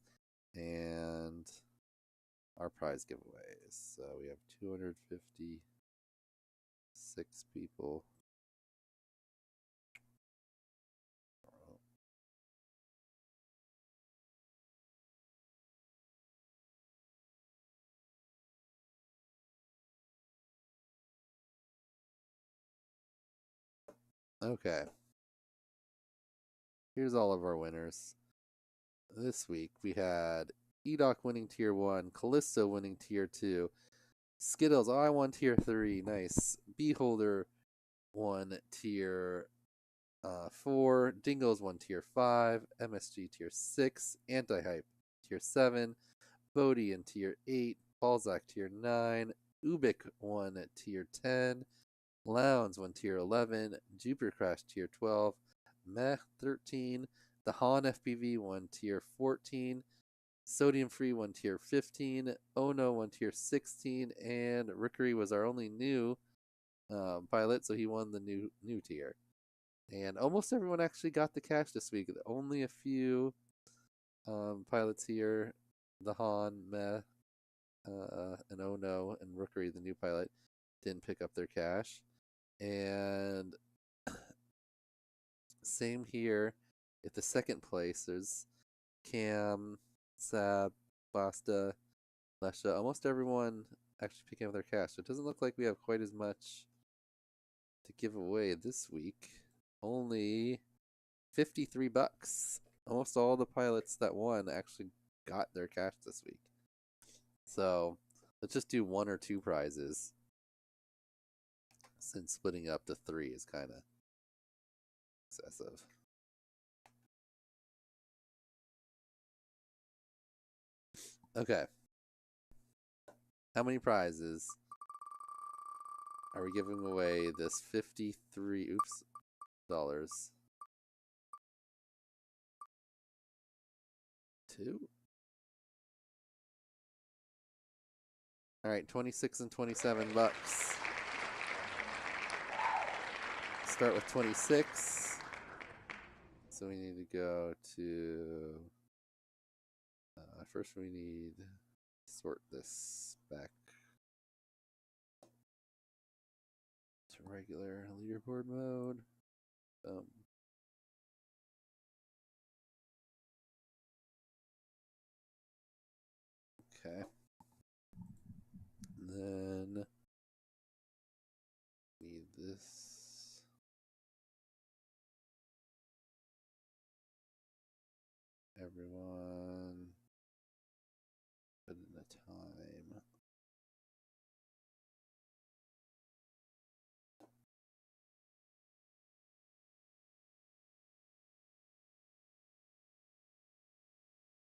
and our prize giveaways. So we have 256 people. Okay. Here's all of our winners. This week we had Edoc winning tier 1, Callisto winning tier 2, Skittles, I won tier 3, nice. Beholder won tier 4, Dingles won tier 5, MSG tier 6, Anti-Hype tier 7, Bodhi in tier 8, Balzac tier 9, Ubik won tier 10, Lounge won tier 11, Jupiter Crash tier 12, Meh 13, the Han FPV won tier 14, Sodium Free won tier 15, Ono won tier 16, and Rickery was our only new pilot, so he won the new tier. And almost everyone actually got the cash this week. Only a few pilots here, the Han, Meh, and Ono, and Rookery, the new pilot, didn't pick up their cash. And same here at the second place. There's Cam, Sab, Basta, Lesha. Almost everyone actually picking up their cash. So it doesn't look like we have quite as much to give away this week. Only 53 bucks. Almost all the pilots that won actually got their cash this week. So let's just do 1 or 2 prizes, since splitting up to 3 is kind of excessive. Okay. How many prizes are we giving away this 53 dollars? 2? All right, 26 and 27 bucks. Start with 26. So we need to go to first we need to sort this back to regular leaderboard mode. Okay. time.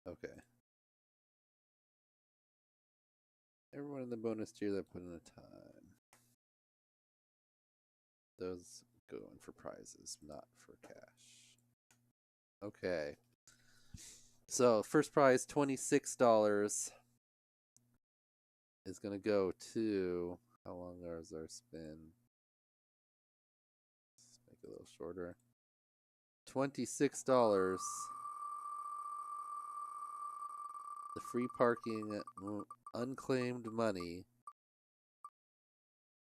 Okay. Everyone in the bonus tier that put in a time. Those go in for prizes, not for cash. Okay. So first prize, $26, is going to go to, how long is our spin? Let's make it a little shorter. $26. The free parking, unclaimed money.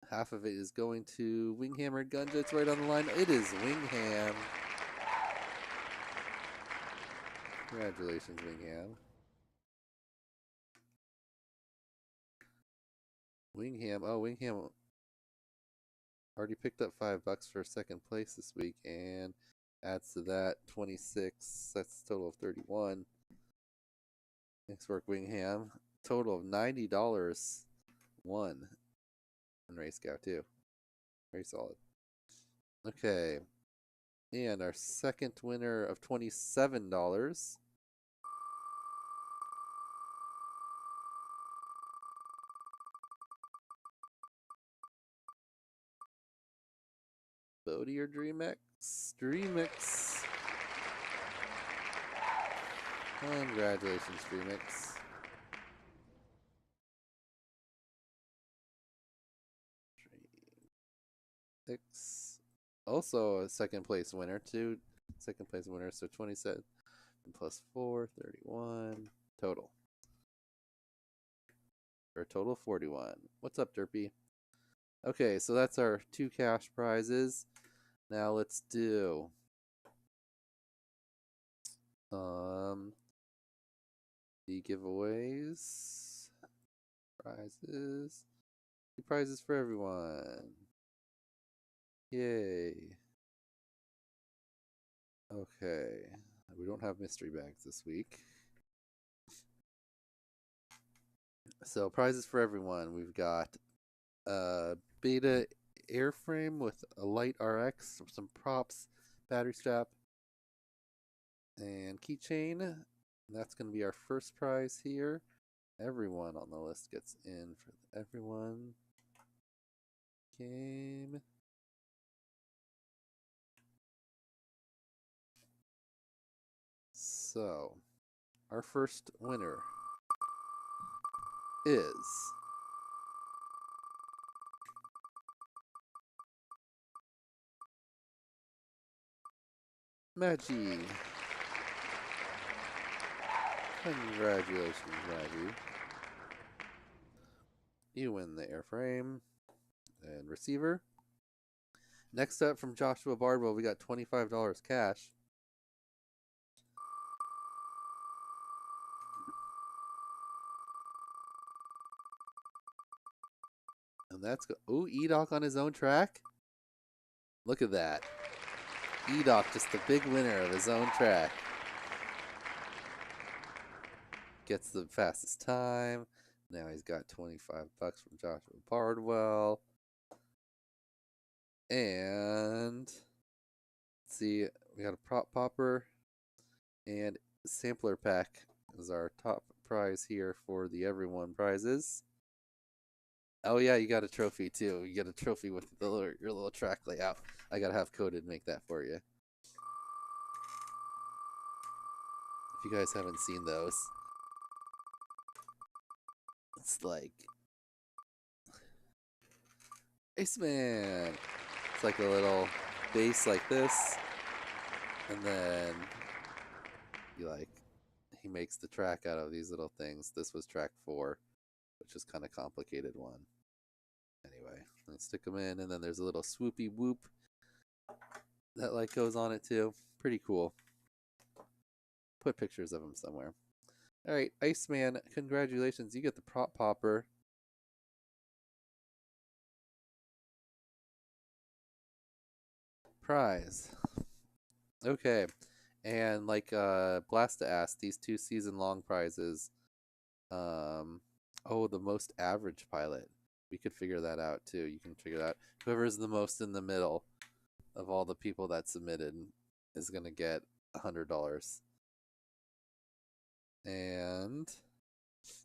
Half of it is going to Winghammer Gunja. It's right on the line. It is Wingham. Congratulations, Wingham. Wingham. Oh, Wingham already picked up $5 for second place this week, and adds to that 26. That's a total of 31. Thanks work, Wingham. Total of $90 won on RaceGOW2. Very solid. Okay. And our second winner of $27. Bodie or DreamX? DreamX. Congratulations, DreamX. DreamX. Also a second place winner, too. Second place winner, so 27 plus 4, 31 total. For a total of 41. What's up, Derpy? Okay, so that's our 2 cash prizes. Now let's do the giveaways. Prizes. 2 prizes for everyone. Yay. Okay. We don't have mystery bags this week. So prizes for everyone. We've got beta airframe with a light RX, some props, battery strap, and keychain. That's going to be our first prize here. Everyone on the list gets in for the everyone game. So, our first winner is Maggie. Congratulations, Maggie. You win the airframe and receiver. Next up from Joshua Bardwell, we got $25 cash. And that's ooh, Edoc on his own track. Look at that. Edoc just the big winner of his own track. Gets the fastest time. Now he's got $25 from Joshua Bardwell. And let's see, we got a prop popper and sampler pack is our top prize here for the everyone prizes. Oh yeah, you got a trophy too. You get a trophy with your little track layout. I gotta have Coded make that for you. If you guys haven't seen those, it's like Iceman. It's like a little base like this, and then he makes the track out of these little things. This was track 4, which is kind of complicated one. Anyway, let's stick them in, and then there's a little swoopy whoop that like goes on it too. Pretty cool. Put pictures of him somewhere. All right, Iceman, congratulations. You get the prop popper. Prize. Okay. And like Blasta asked, these 2 season-long prizes Oh, the most average pilot. We could figure that out too. You can figure that. Whoever is the most in the middle of all the people that submitted is going to get $100. And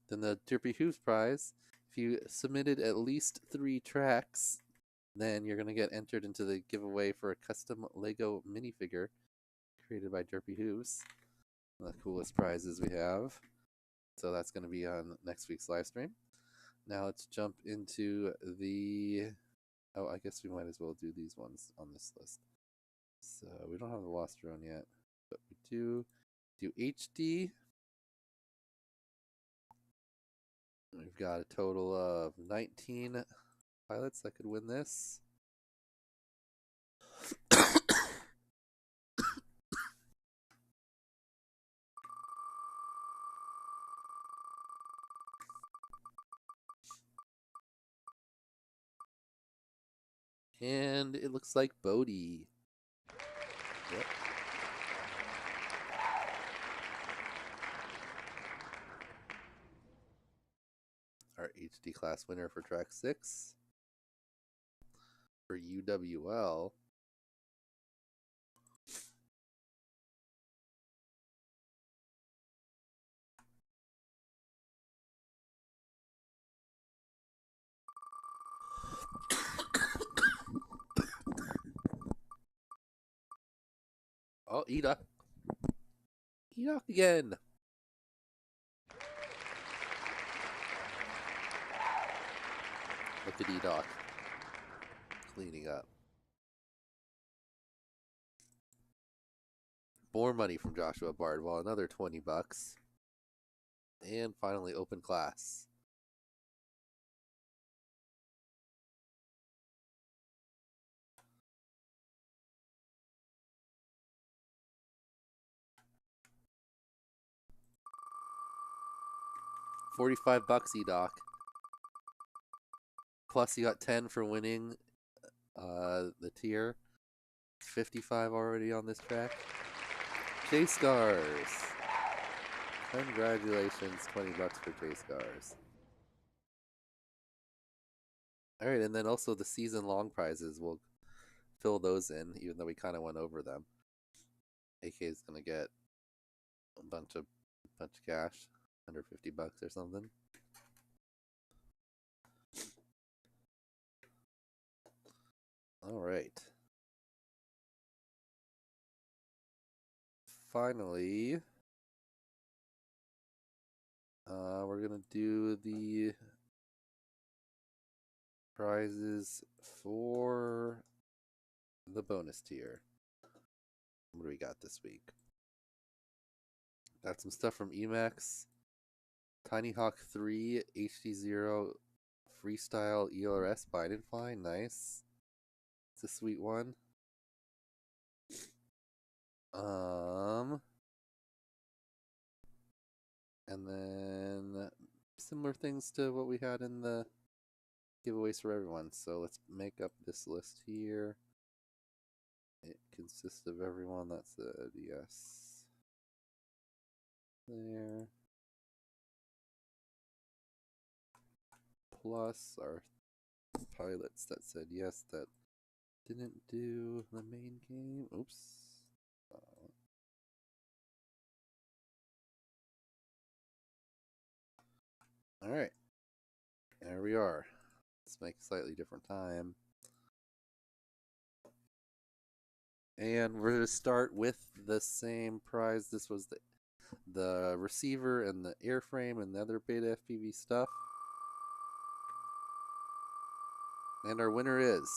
then the Derpy Hooves prize. If you submitted at least 3 tracks, then you're going to get entered into the giveaway for a custom Lego minifigure created by Derpy Hooves. The coolest prizes we have. So that's going to be on next week's live stream. Now let's jump into the... Oh, I guess we might as well do these ones on this list. So we don't have the Lost Drone yet, but we do HD. We've got a total of 19 pilots that could win this. And it looks like Bodie. Yep. Our HD class winner for track 6. For UWL. Oh, Eda. Eda again. Look at E-Doc cleaning up. More money from Joshua Bardwell, another $20. And finally, open class. $45, E-Doc. Plus, you got 10 for winning the tier. 55 already on this track. Chase Scars. Congratulations, $20 for Chase Scars. All right, and then also the season-long prizes. We'll fill those in, even though we kind of went over them. AK is gonna get a bunch of cash, $150 or something. All right. Finally, we're gonna do the prizes for the bonus tier. What do we got this week? Got some stuff from Emacs. Tiny Hawk 3 HD0 Freestyle ELRS Bind and Fly. Nice. It's a sweet one. And then similar things to what we had in the giveaways for everyone. So let's make up this list here. It consists of everyone that said yes. There. Plus our pilots that said yes that didn't do the main game. Oops. Alright. There we are. Let's make a slightly different time. And we're going to start with the same prize. This was the receiver and the airframe and the other beta FPV stuff. And our winner is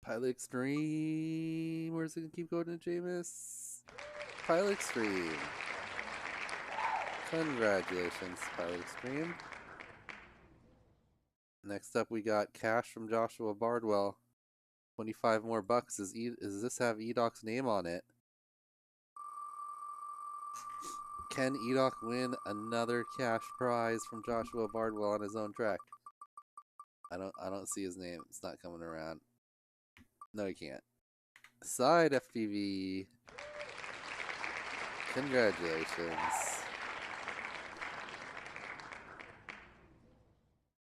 Pilot Extreme. Where's it going to keep going to Jameis? Pilot Extreme. Congratulations, Pilot Extreme. Next up, we got cash from Joshua Bardwell. 25 more bucks. Does this have E-Doc's name on it? Can E-Doc win another cash prize from Joshua Bardwell on his own track? I don't see his name. It's not coming around. No, he can't. Side FPV. Congratulations.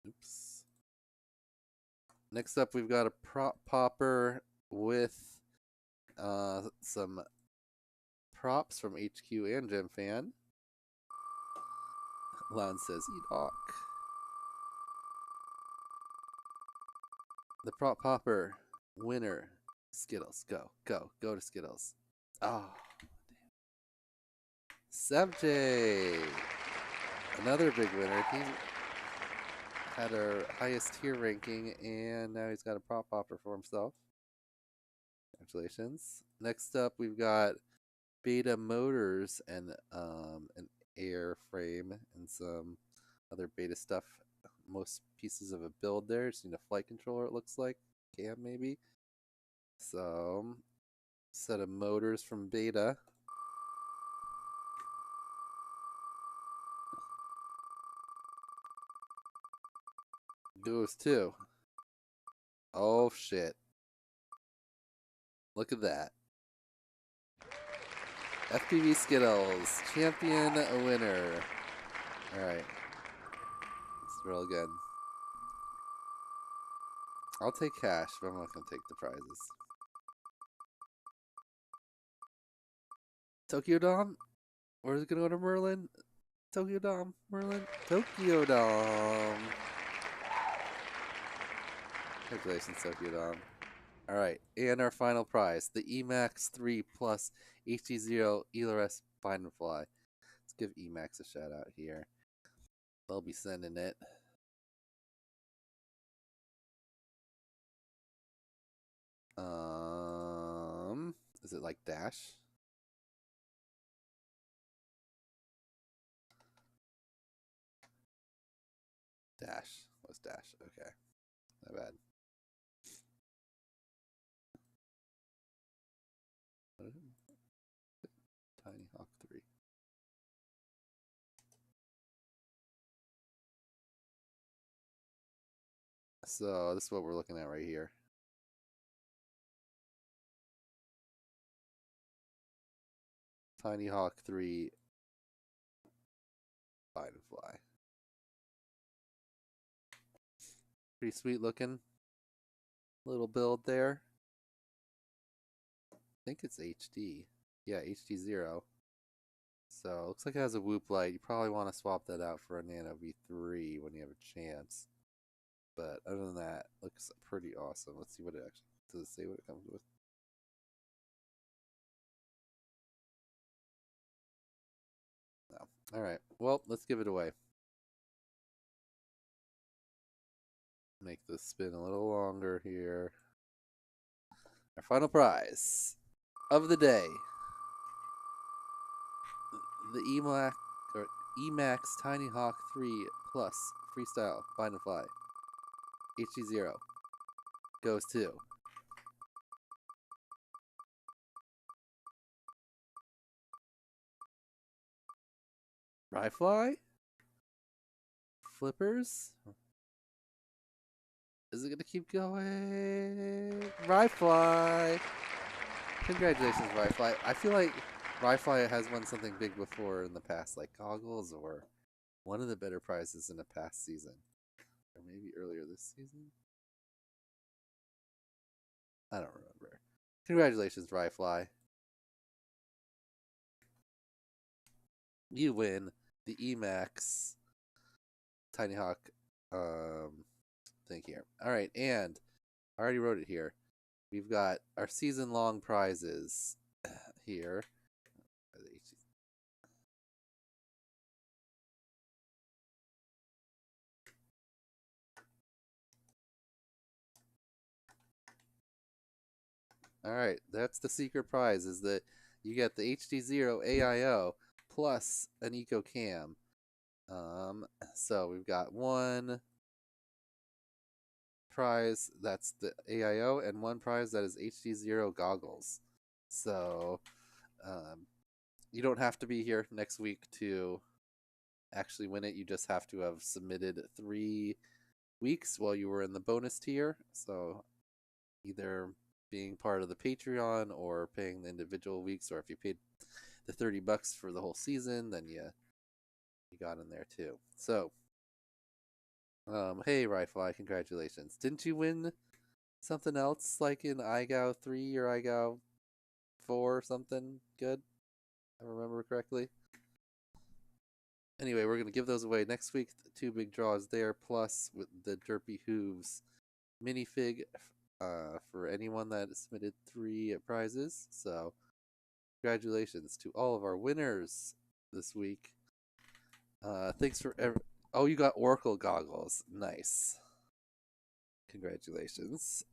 Oops. Next up, we've got a prop popper with some props from HQ and GemFan. Lounge says, "Eat The prop popper winner, Skittles. Go to Skittles. Oh, Sebjay, another big winner. He had our highest tier ranking, and now he's got a prop popper for himself. Congratulations. Next up, we've got Beta Motors and an airframe and some other Beta stuff. Most pieces of a build there. Just need a flight controller, it looks like. Cam, maybe. So, set of motors from Beta. Goes to. Oh, shit. Look at that. FPV Skittles, champion winner. Alright. Let's roll again. I'll take cash, but I'm not going to take the prizes. Tokyo Dom? Or is it going to go to Merlin? Tokyo Dom, Merlin, Tokyo Dom. Congratulations, Tokyo Dom. Alright, and our final prize, the Emax 3 Plus HD0 ELRS Bind and Fly. Let's give Emax a shout out here. They'll be sending it. Is it like Dash? Dash. What's Dash? Okay. My bad. Tiny Hawk 3. So this is what we're looking at right here. Tiny Hawk 3 Bind and Fly. Pretty sweet looking little build there. I think it's HD. Yeah, HD0. So looks like it has a whoop light. You probably want to swap that out for a Nano V3 when you have a chance. But other than that, looks pretty awesome. Let's see what it actually does. It say what it comes with? No. All right. Well, let's give it away. Make this spin a little longer here. Our final prize of the day. The Emax Tiny Hawk 3 Plus Freestyle Bind and Fly HD0 goes to Ryfly? Flippers? Is it going to keep going? Ryfly! Congratulations, Ryfly. I feel like Ryfly has won something big before in the past, like goggles or one of the better prizes in a past season. Or maybe earlier this season? I don't remember. Congratulations, Ryfly. You win the Emax Tiny Hawk thing here. Alright, and I already wrote it here. We've got our season-long prizes here. Alright, that's the secret prize, is that you get the HD0 AIO plus an Eco Cam. So we've got one prize that's the AIO and one prize that is HD0 goggles. So you don't have to be here next week to actually win it. You just have to have submitted 3 weeks while you were in the bonus tier. So either being part of the Patreon or paying the individual weeks, or if you paid the $30 for the whole season, then you got in there too. So, hey Rifle, congratulations! Didn't you win something else like in RaceGOW2 or RaceGOW2 or something good? If I remember correctly. Anyway, we're going to give those away next week. 2 big draws there, plus with the Derpy Hooves minifig for anyone that submitted 3 prizes. So, congratulations to all of our winners this week. Thanks for oh, you got Oracle goggles. Nice. Congratulations.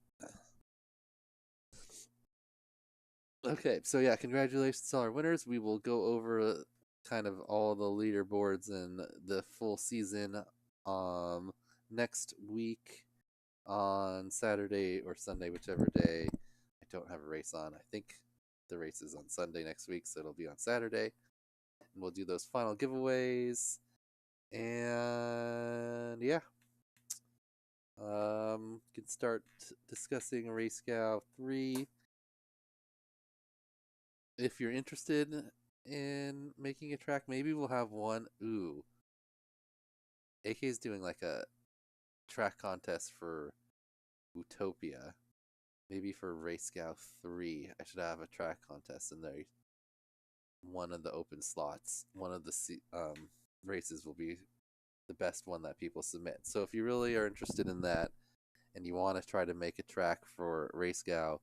Okay, so yeah, congratulations to all our winners. We will go over kind of all the leaderboards and the full season next week on Saturday or Sunday, whichever day I don't have a race on. I think the race is on Sunday next week, so it'll be on Saturday. And we'll do those final giveaways. And yeah. Can start discussing RaceGOW2. If you're interested in making a track, maybe we'll have one. Ooh. AK is doing like a track contest for Utopia. Maybe for RaceGOW3, I should have a track contest in there. One of the open slots, one of the races will be the best one that people submit. So if you really are interested in that and you want to try to make a track for RaceGOW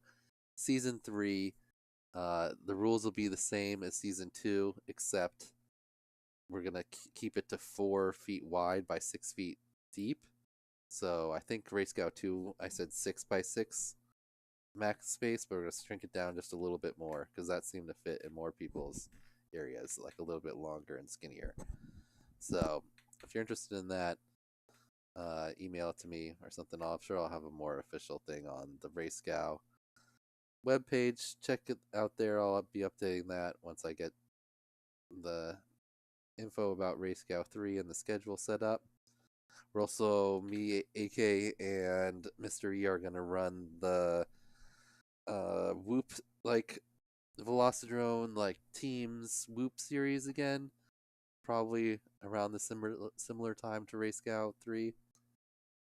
Season 3, the rules will be the same as Season 2, except we're going to keep it to 4 feet wide by 6 feet deep. So I think RaceGOW2, I said 6 by 6 max space, but we're going to shrink it down just a little bit more because that seemed to fit in more people's areas, like a little bit longer and skinnier. So if you're interested in that, email it to me or something. I'm sure I'll have a more official thing on the RaceGOW webpage. Check it out there. I'll be updating that once I get the info about RaceGOW3 and the schedule set up. We're also, me, AK, and Mr. E are going to run the Whoop, like, Velocidrone, like, Teams Whoop series again. Probably around the similar time to RaceGOW3.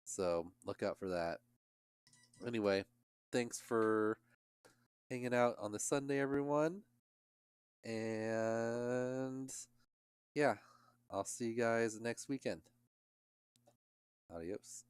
So, look out for that. Anyway, thanks for hanging out on the Sunday, everyone. And, yeah, I'll see you guys next weekend. Adios.